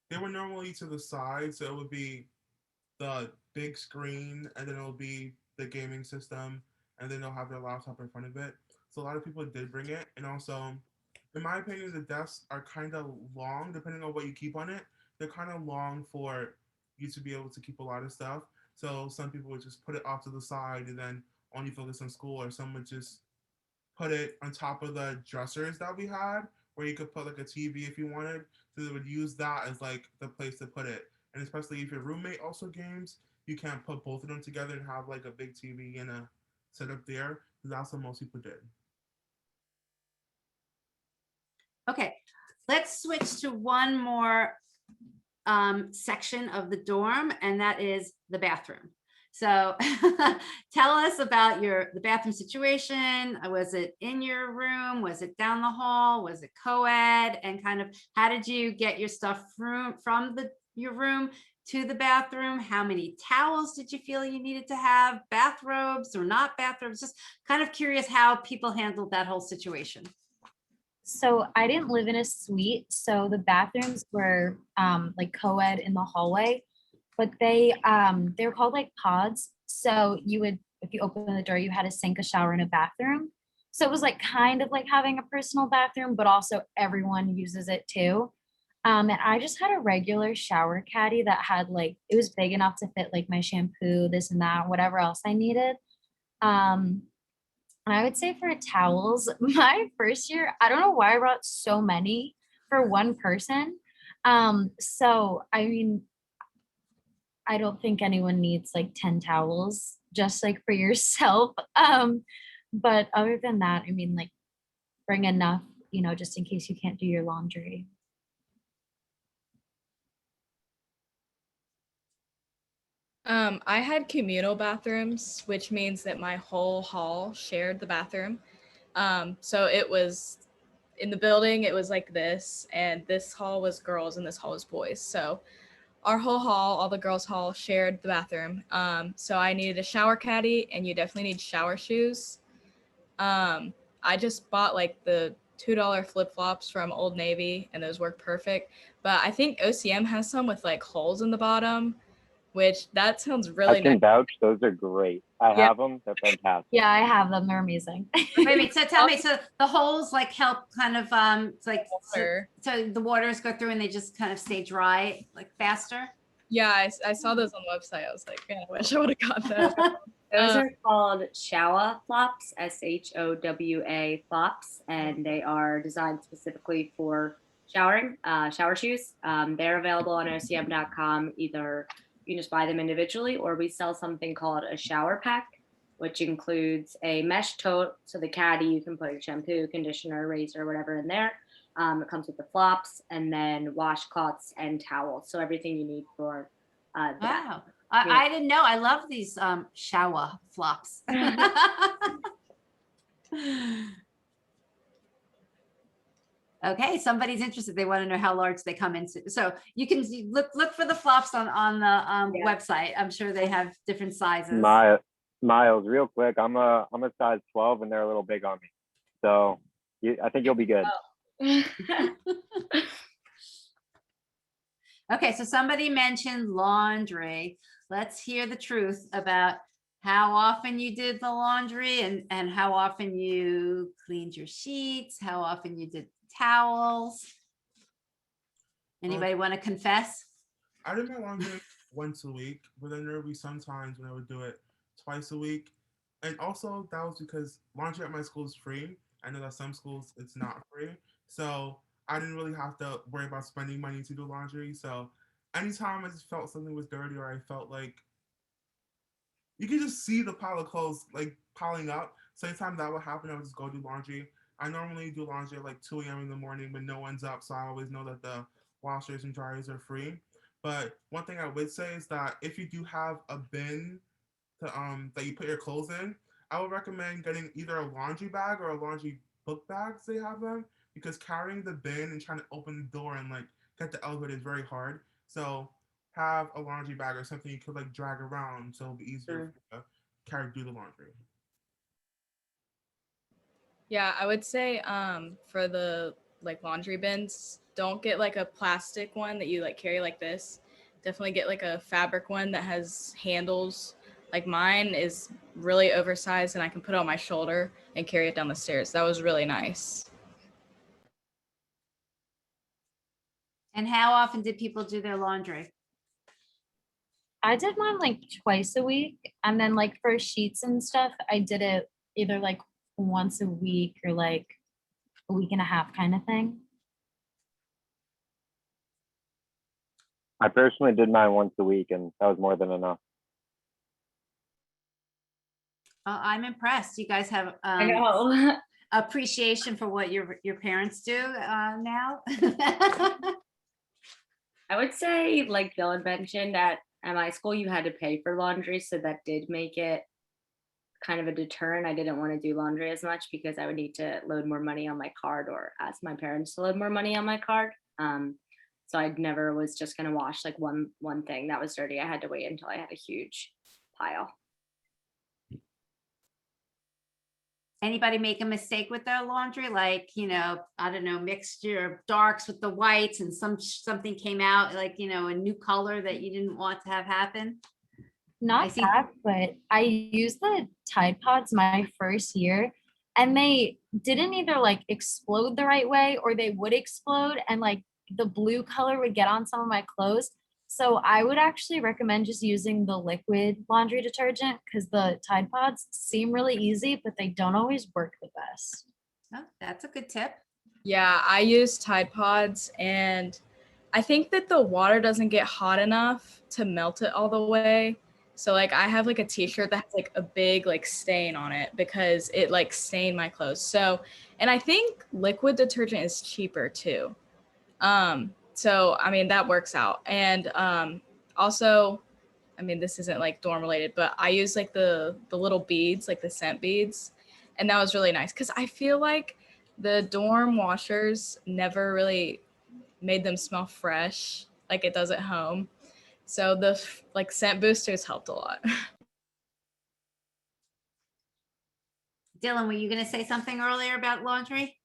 they were normally to the side, so it would be the big screen, and then it'll be the gaming system, and then they'll have their laptop in front of it. So a lot of people did bring it, and also, in my opinion, the desks are kind of long, depending on what you keep on it. They're kind of long for you to be able to keep a lot of stuff. So some people would just put it off to the side and then only focus on school, or some would just put it on top of the dressers that we had, where you could put like a TV if you wanted. So they would use that as like the place to put it. And especially if your roommate also games, you can't put both of them together and have like a big TV and a setup there. That's what most people did. Okay, let's switch to one more section of the dorm, and that is the bathroom. So tell us about the bathroom situation. Was it in your room? Was it down the hall? Was it co-ed? And kind of how did you get your stuff from your room to the bathroom? How many towels did you feel you needed to have? Bathrobes or not bathrobes? Just kind of curious how people handled that whole situation. So I didn't live in a suite, so the bathrooms were like co-ed in the hallway, but they were called like pods. So you would, if you open the door, you had a sink, a shower, and a bathroom. So it was like kind of like having a personal bathroom, but also everyone uses it too. And I just had a regular shower caddy that had like, it was big enough to fit like my shampoo, this and that, whatever else I needed. Um, and I would say for towels, my first year, I don't know why I brought so many for one person. So I mean, I don't think anyone needs like 10 towels just like for yourself. But other than that, I mean, like bring enough, just in case you can't do your laundry. I had communal bathrooms, which means that my whole hall shared the bathroom. So it was in the building, it was like this, and this hall was girls and this hall was boys. So our whole hall, all the girls' hall, shared the bathroom. So I needed a shower caddy, and you definitely need shower shoes. I just bought like the $2 flip flops from Old Navy, and those work perfect. But I think OCM has some with like holes in the bottom, which that sounds I really can nice. vouch. Those are great. I Yeah. have them. They're fantastic. Yeah, I have them. They're amazing. Wait, so tell me, so the holes like help kind of, it's like, Water. so the waters go through and they just kind of stay dry, like faster? Yeah, I saw those on the website. I was like, man, I wish I would have got those. Those Uh, are called shower flops, SHOWA flops, and they are designed specifically for showering, shower shoes. They're available on OCM.com. Either you can just buy them individually, or we sell something called a shower pack, which includes a mesh tote. So the caddy, you can put your shampoo, conditioner, razor, whatever in there. It comes with the flops and then washcloths and towels. So everything you need for the bath. Wow. Yeah. I didn't know. I love these shower flops. Okay, somebody's interested. They want to know how large they come into. So you can look for the flops on the Yeah. website. I'm sure they have different sizes. Miles, real quick. I'm a size 12, and they're a little big on me. So I think you'll be good. Okay, so somebody mentioned laundry. Let's hear the truth about how often you did the laundry and how often you cleaned your sheets, how often you did towels. Anybody want to confess? I did my laundry once a week, but then there would be sometimes when I would do it twice a week. And also that was because laundry at my school is free. I know that some schools it's not free. So I didn't really have to worry about spending money to do laundry. So anytime I just felt something was dirty or I felt like you could just see the pile of clothes like piling up. So anytime that would happen, I would just go do laundry. I normally do laundry at like 2 a.m. in the morning when no one's up. So I always know that the washers and dryers are free. But one thing I would say is that if you do have a bin to that you put your clothes in, I would recommend getting either a laundry bag or a laundry book bag if they have them, because carrying the bin and trying to open the door and like get the elevator is very hard. So have a laundry bag or something you could like drag around so it'll be easier for you to carry through the laundry. Yeah, I would say for the like laundry bins, don't get like a plastic one that you like carry like this. Definitely get like a fabric one that has handles. Like mine is really oversized and I can put it on my shoulder and carry it down the stairs. That was really nice. And how often did people do their laundry? I did mine like twice a week. And then like for sheets and stuff, I did it either like once a week or like a week and a half kind of thing. I personally did mine once a week, and that was more than enough. I'm impressed. You guys have I know. appreciation for what your parents do now. I would say, like Dylan mentioned, at my school, you had to pay for laundry. So that did make it kind of a deterrent. I didn't want to do laundry as much because I would need to load more money on my card or ask my parents to load more money on my card. So I never was just going to wash like one thing that was dirty. I had to wait until I had a huge pile. Anybody make a mistake with their laundry? Like, I don't know, mixture of darks with the whites and something came out like, a new color that you didn't want to have happen? I Not see. that, but I used the Tide Pods my first year and they didn't either like explode the right way or they would explode and like the blue color would get on some of my clothes. So I would actually recommend just using the liquid laundry detergent because the Tide Pods seem really easy, but they don't always work the best. Oh, that's a good tip. Yeah, I use Tide Pods and I think that the water doesn't get hot enough to melt it all the way. So like I have like a t-shirt that has like a big like stain on it because it like stained my clothes. So, and I think liquid detergent is cheaper too. So I mean that works out. And also, I mean this isn't like dorm related, but I use like the little beads, like the scent beads, and that was really nice because I feel like the dorm washers never really made them smell fresh like it does at home. So the like scent boosters helped a lot. Dylan, were you going to say something earlier about laundry?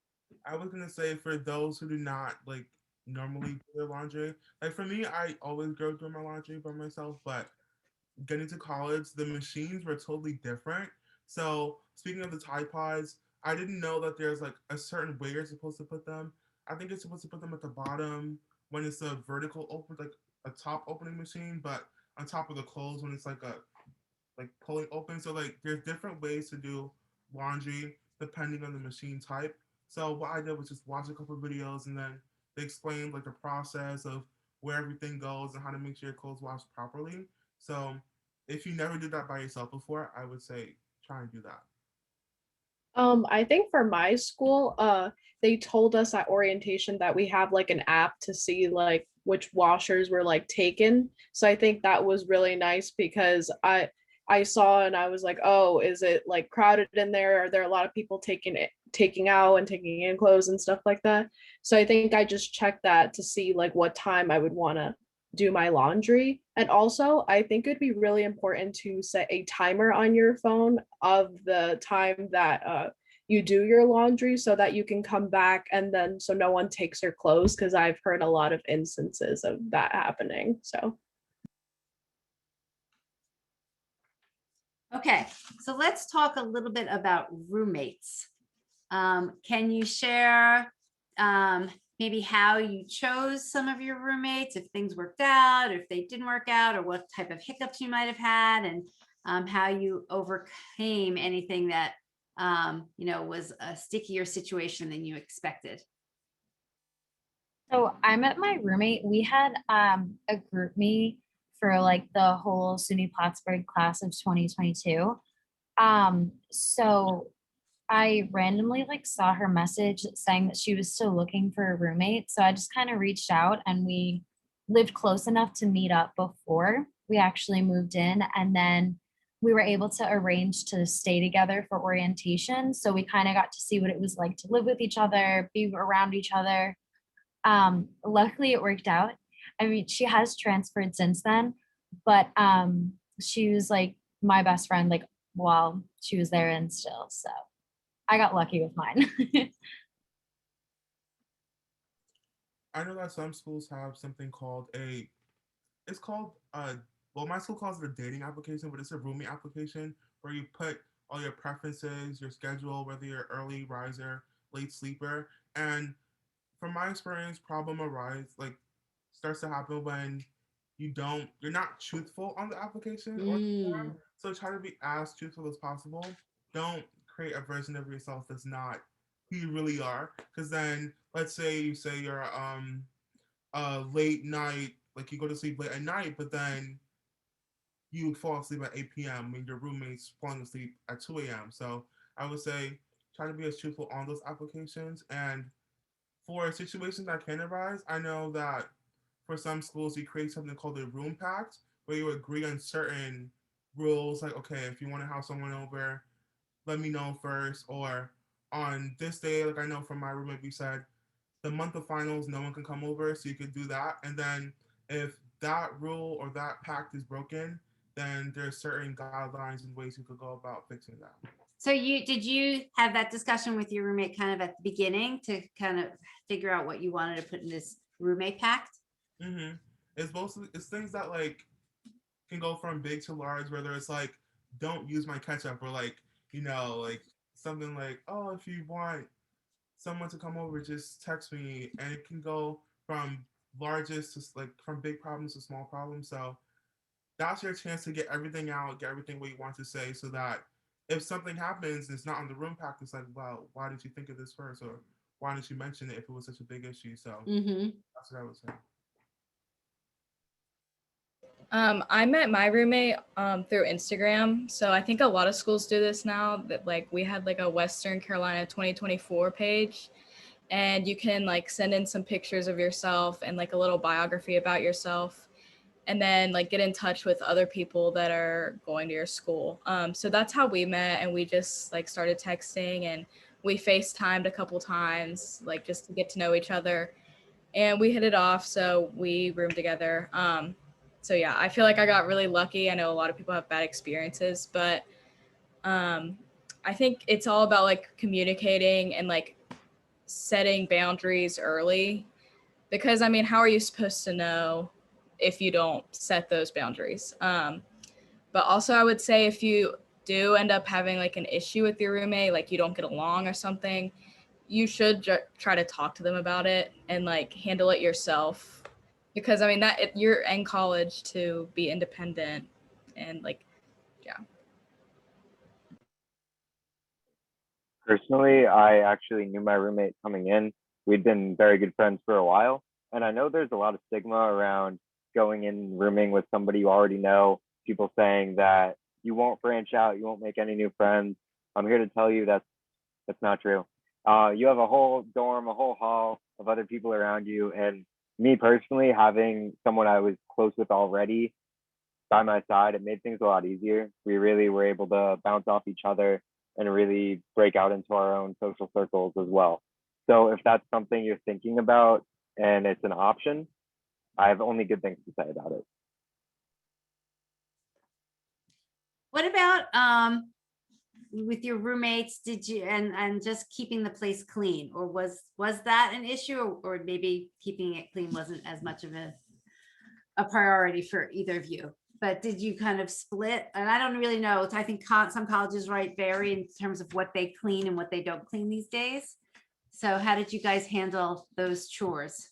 I was gonna say for those who do not like normally do their laundry, like for me, I always go through my laundry by myself, but getting to college, the machines were totally different. So speaking of the Tide Pods, I didn't know that there's like a certain way you're supposed to put them. I think you're supposed to put them at the bottom when it's a vertical open, like a top opening machine, but on top of the clothes when it's like a like pulling open. So like there's different ways to do laundry depending on the machine type. So what I did was just watch a couple of videos and then they explained like the process of where everything goes and how to make sure your clothes wash properly. So if you never did that by yourself before, I would say try and do that. I think for my school, they told us at orientation that we have like an app to see like which washers were like taken. So I think that was really nice because I saw and I was like, oh, is it like crowded in there? Are there a lot of people taking out and taking in clothes and stuff like that? So I think I just checked that to see like what time I would want to do my laundry. And also, I think it'd be really important to set a timer on your phone of the time that you do your laundry so that you can come back and then so no one takes your clothes because I've heard a lot of instances of that happening. So Okay, so let's talk a little bit about roommates. Can you share maybe how you chose some of your roommates, if things worked out, or if they didn't work out, or what type of hiccups you might have had, and how you overcame anything that was a stickier situation than you expected? So I met my roommate. We had a group me for like the whole SUNY Plattsburgh class of 2022. So I randomly like saw her message saying that she was still looking for a roommate. So I just kind of reached out and we lived close enough to meet up before we actually moved in. And then we were able to arrange to stay together for orientation. So we kind of got to see what it was like to live with each other, be around each other. Luckily it worked out. I mean, she has transferred since then, but she was like my best friend like while she was there and still. So I got lucky with mine. I know that some schools have something called it's called well, my school calls it a dating application, but it's a rooming application where you put all your preferences, your schedule, whether you're early riser, late sleeper. And from my experience, problem arise like starts to happen when you're not truthful on the application or the form. So try to be as truthful as possible. Don't create a version of yourself that's not who you really are. Because then, let's say you say you're late night, like you go to sleep late at night, but then you fall asleep at 8 p.m. when your roommate's falling asleep at 2 a.m. So I would say try to be as truthful on those applications. And for situations that can arise, I know that for some schools, you create something called a room pact, where you agree on certain rules, like, okay, if you want to have someone over, let me know first, or on this day, like I know from my roommate, we said the month of finals, no one can come over, so you could do that. And then if that rule or that pact is broken, then there's certain guidelines and ways you could go about fixing that. So did you have that discussion with your roommate kind of at the beginning to kind of figure out what you wanted to put in this roommate pact? It's things that like can go from big to large, whether it's like don't use my ketchup, or like, like something like, oh, if you want someone to come over, just text me. And it can go from largest to like from big problems to small problems. So that's your chance to get everything out, get everything what you want to say, so that if something happens and it's not on the room pack, it's like, well, why did you think of this first? Or why didn't you mention it if it was such a big issue? So that's what I would say. I met my roommate through Instagram. So I think a lot of schools do this now, that like we had like a Western Carolina 2024 page, and you can like send in some pictures of yourself and like a little biography about yourself, and then like get in touch with other people that are going to your school. So that's how we met, and we just like started texting, and we FaceTimed a couple times, like just to get to know each other, and we hit it off. So we roomed together. So yeah, I feel like I got really lucky. I know a lot of people have bad experiences, but I think it's all about like communicating and like setting boundaries early, because I mean, how are you supposed to know if you don't set those boundaries? But also I would say if you do end up having like an issue with your roommate, like you don't get along or something, you should try to talk to them about it and like handle it yourself, because I mean you're in college to be independent, and like, yeah. Personally, I actually knew my roommate coming in. We'd been very good friends for a while. And I know there's a lot of stigma around going in rooming with somebody you already know, people saying that you won't branch out, you won't make any new friends. I'm here to tell you that's not true. You have a whole dorm, a whole hall of other people around you. And me personally, having someone I was close with already by my side, it made things a lot easier. We really were able to bounce off each other and really break out into our own social circles as well. So if that's something you're thinking about and it's an option, I have only good things to say about it. What about with your roommates? Did you and just keeping the place clean, or was that an issue, or maybe keeping it clean wasn't as much of a priority for either of you? But did you kind of split? And I don't really know. I think some colleges, right, vary in terms of what they clean and what they don't clean these days. So how did you guys handle those chores?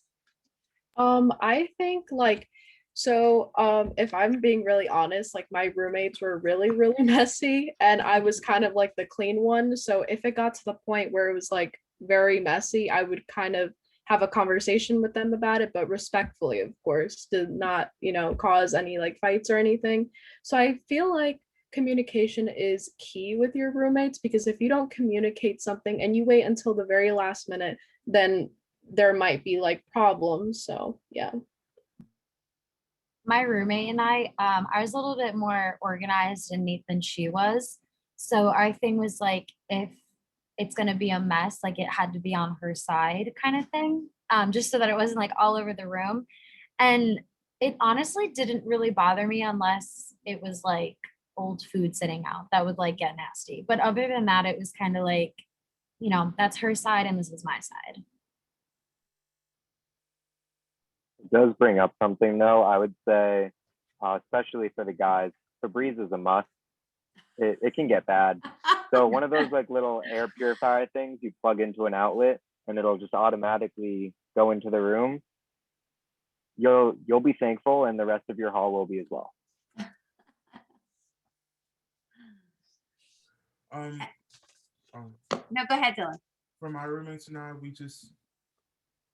I think like if I'm being really honest, like my roommates were really, really messy, and I was kind of like the clean one. So if it got to the point where it was like very messy, I would kind of have a conversation with them about it, but respectfully, of course, to not, cause any like fights or anything. So I feel like communication is key with your roommates, because if you don't communicate something and you wait until the very last minute, then there might be like problems. So yeah. My roommate and I was a little bit more organized and neat than she was. So our thing was like, if it's going to be a mess, like it had to be on her side kind of thing, just so that it wasn't like all over the room. And it honestly didn't really bother me unless it was like old food sitting out that would like get nasty. But other than that, it was kind of like, that's her side and this is my side. It does bring up something though. I would say, especially for the guys, Febreze is a must. It can get bad. So one of those like little air purifier things you plug into an outlet and it'll just automatically go into the room. You'll be thankful, and the rest of your hall will be as well. No, go ahead, Dylan. For my roommates and I, we just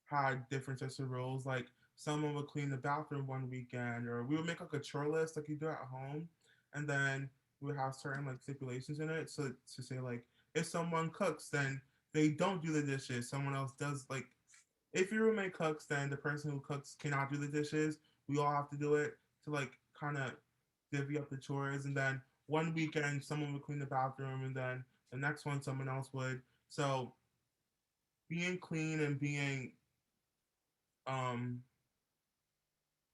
had different sets of rules. Like someone would clean the bathroom one weekend, or we would make like a chore list like you do at home, and then we would have certain like stipulations in it. So to say like, if someone cooks, then they don't do the dishes. Someone else does. Like if your roommate cooks, then the person who cooks cannot do the dishes. We all have to do it to like kind of divvy up the chores. And then one weekend someone would clean the bathroom, and then the next one someone else would. So being clean and being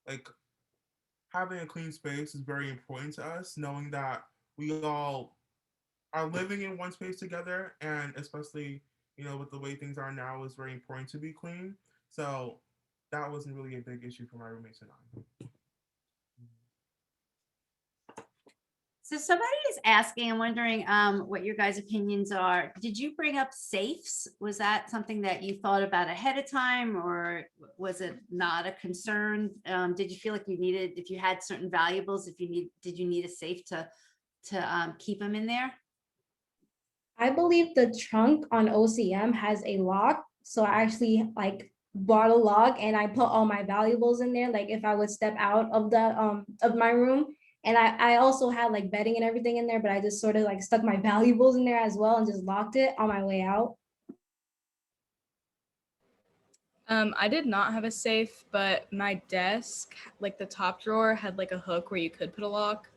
like having a clean space is very important to us, knowing that we all are living in one space together, and especially, with the way things are now, it's very important to be clean. So that wasn't really a big issue for my roommates and I. So somebody is asking, I'm wondering what your guys' opinions are. Did you bring up safes? Was that something that you thought about ahead of time, or was it not a concern? Did you feel like you needed, if you had certain valuables, did you need a safe to keep them in there? I believe the trunk on OCM has a lock. So I actually like bought a lock and I put all my valuables in there. Like if I would step out of the of my room. And I also had like bedding and everything in there, but I just sort of like stuck my valuables in there as well and just locked it on my way out. I did not have a safe, but my desk, like the top drawer, had like a hook where you could put a lock.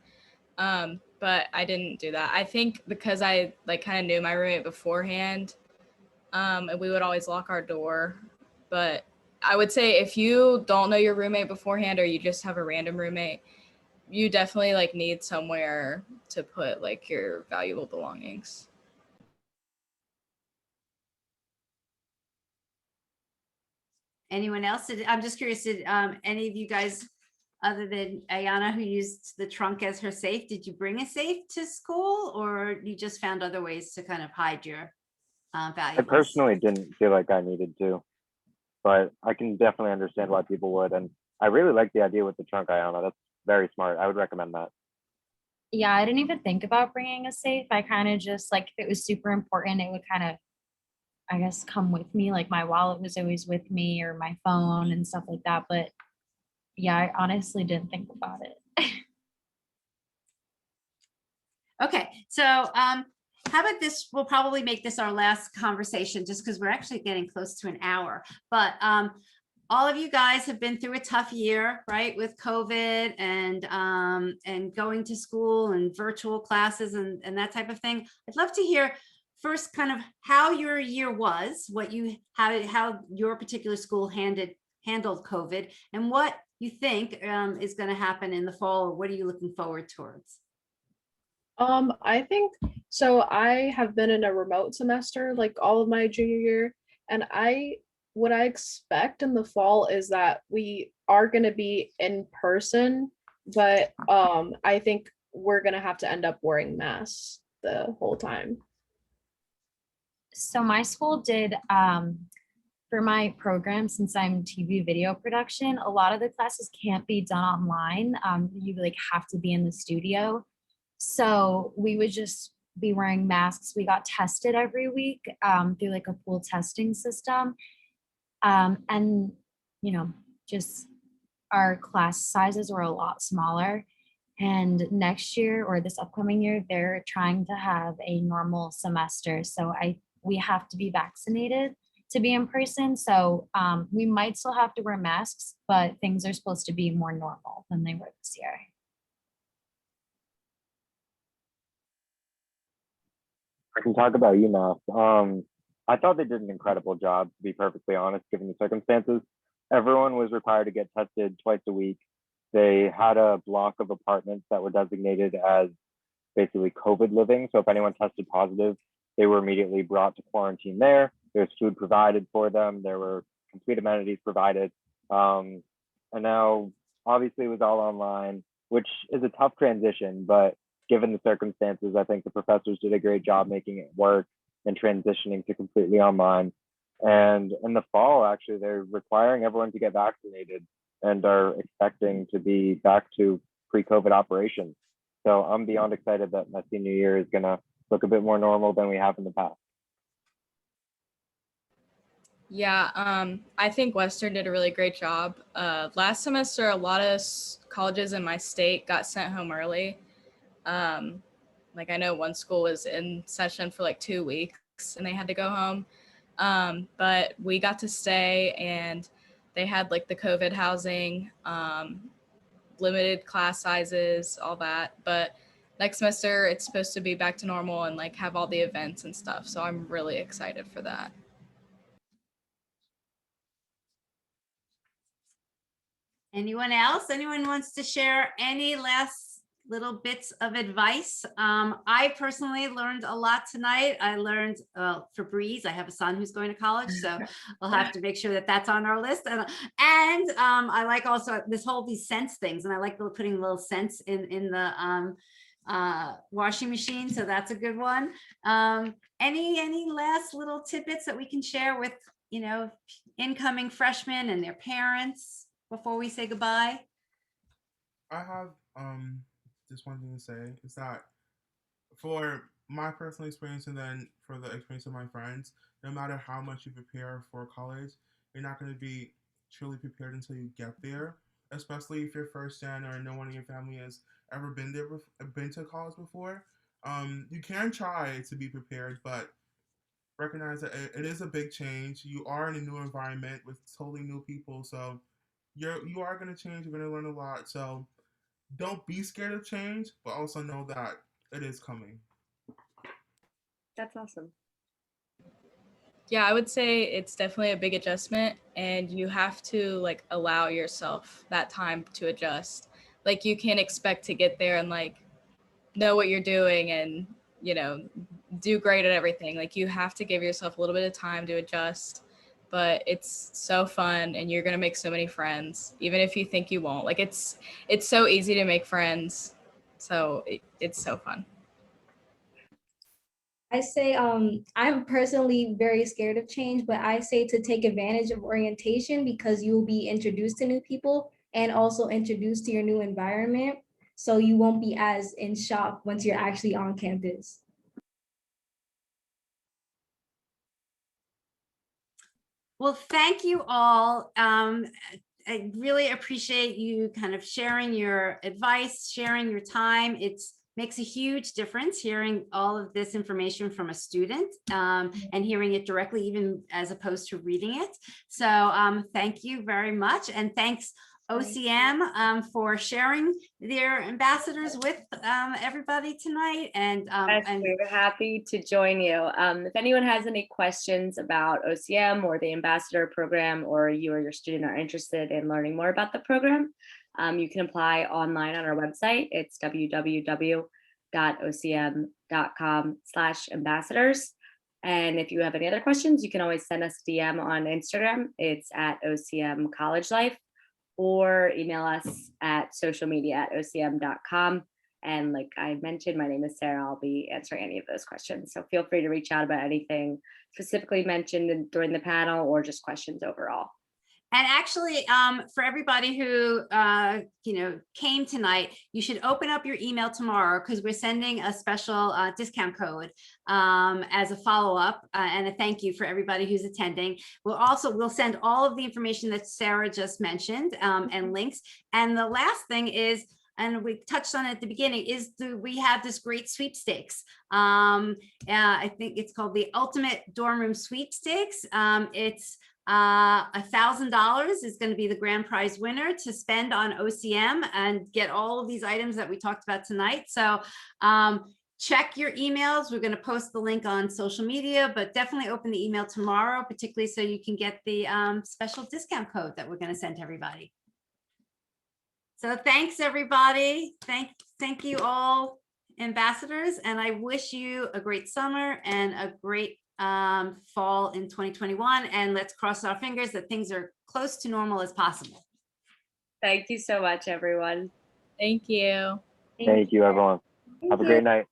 But I didn't do that. I think because I like kind of knew my roommate beforehand, and we would always lock our door. But I would say if you don't know your roommate beforehand, or you just have a random roommate, you definitely like need somewhere to put like your valuable belongings. Anyone else? I'm just curious, did any of you guys, other than Ayana, who used the trunk as her safe, did you bring a safe to school, or you just found other ways to kind of hide your I valuables? personally didn't feel like I needed to, but I can definitely understand why people would. And I really like the idea with the trunk, Ayana. That's very smart. I would recommend that. Yeah, I didn't even think about bringing a safe. I kind of just like, if it was super important, it would kind of, I guess, come with me. Like my wallet was always with me, or my phone and stuff like that. But yeah, I honestly didn't think about it. Okay, so how about this? We'll probably make this our last conversation, just because we're actually getting close to an hour. But all of you guys have been through a tough year, right, with COVID and going to school and virtual classes and that type of thing. I'd love to hear first kind of how your year was, how your particular school handled COVID, and what you think is going to happen in the fall, or what are you looking forward towards? I think so. I have been in a remote semester like all of my junior year, and what I expect in the fall is that we are going to be in person, but I think we're going to have to end up wearing masks the whole time. So my school did, for my program, since I'm TV video production, a lot of the classes can't be done online. You like have to be in the studio. So we would just be wearing masks. We got tested every week through like a pool testing system. And, just our class sizes were a lot smaller. And next year, or this upcoming year, they're trying to have a normal semester. So we have to be vaccinated to be in person. So we might still have to wear masks, but things are supposed to be more normal than they were this year. I can talk about UMass. I thought they did an incredible job, to be perfectly honest, given the circumstances. Everyone was required to get tested twice a week. They had a block of apartments that were designated as basically COVID living. So if anyone tested positive, they were immediately brought to quarantine there. There was food provided for them. There were complete amenities provided. And now, obviously, it was all online, which is a tough transition, but given the circumstances, I think the professors did a great job making it work and transitioning to completely online. And in the fall, actually, they're requiring everyone to get vaccinated and are expecting to be back to pre-COVID operations. So I'm beyond excited that my senior year is going to look a bit more normal than we have in the past. Yeah, I think Western did a really great job. Last semester, a lot of colleges in my state got sent home early. Like I know one school was in session for like 2 weeks and they had to go home. But we got to stay, and they had like the COVID housing, limited class sizes, all that. But next semester it's supposed to be back to normal and like have all the events and stuff. So I'm really excited for that. Anyone else? Anyone wants to share any last little bits of advice. I personally learned a lot tonight. I learned Febreze. I have a son who's going to college, so I'll have to make sure that that's on our list. And I like also these scents things, and I like putting little scents in the washing machine. So that's a good one. Any last little tidbits that we can share with, incoming freshmen and their parents before we say goodbye? I have just one thing to say is that for my personal experience and then for the experience of my friends, no matter how much you prepare for college, you're not going to be truly prepared until you get there. Especially if you're first gen or no one in your family has ever been to college before. You can try to be prepared, but recognize that it is a big change. You are in a new environment with totally new people, so you are going to change. You're going to learn a lot. So don't be scared of change, but also know that it is coming. That's awesome. Yeah, I would say it's definitely a big adjustment, and you have to like allow yourself that time to adjust. Like you can't expect to get there and like know what you're doing and, do great at everything. Like you have to give yourself a little bit of time to adjust, but it's so fun and you're going to make so many friends, even if you think you won't. Like it's so easy to make friends. So it's so fun. I say I'm personally very scared of change, but I say to take advantage of orientation because you will be introduced to new people and also introduced to your new environment. So you won't be as in shock once you're actually on campus. Well, thank you all. I really appreciate you kind of sharing your advice, sharing your time. It makes a huge difference hearing all of this information from a student and hearing it directly, even as opposed to reading it. So thank you very much. And thanks OCM for sharing their ambassadors with everybody tonight. And we're happy to join you. If anyone has any questions about OCM or the ambassador program, or you or your student are interested in learning more about the program, you can apply online on our website. It's www.ocm.com/ambassadors. And if you have any other questions, you can always send us a DM on Instagram. It's at OCM College Life, or email us at socialmedia@ocm.com. And like I mentioned, my name is Sarah. I'll be answering any of those questions. So feel free to reach out about anything specifically mentioned during the panel or just questions overall. And actually, for everybody who came tonight, you should open up your email tomorrow because we're sending a special discount code as a follow-up and a thank you for everybody who's attending. We'll send all of the information that Sarah just mentioned and links. And the last thing is, and we touched on it at the beginning, is we have this great sweepstakes. I think it's called the Ultimate Dorm Room Sweepstakes. It's $1,000 is going to be the grand prize winner to spend on OCM and get all of these items that we talked about tonight. So check your emails. We're going to post the link on social media, but definitely open the email tomorrow, particularly so you can get the special discount code that we're going to send to everybody. So thanks, everybody. Thank you all, ambassadors, and I wish you a great summer and a great fall in 2021, and let's cross our fingers that things are close to normal as possible. Thank you so much, everyone. Thank you. Thank you, everyone. Have a great night.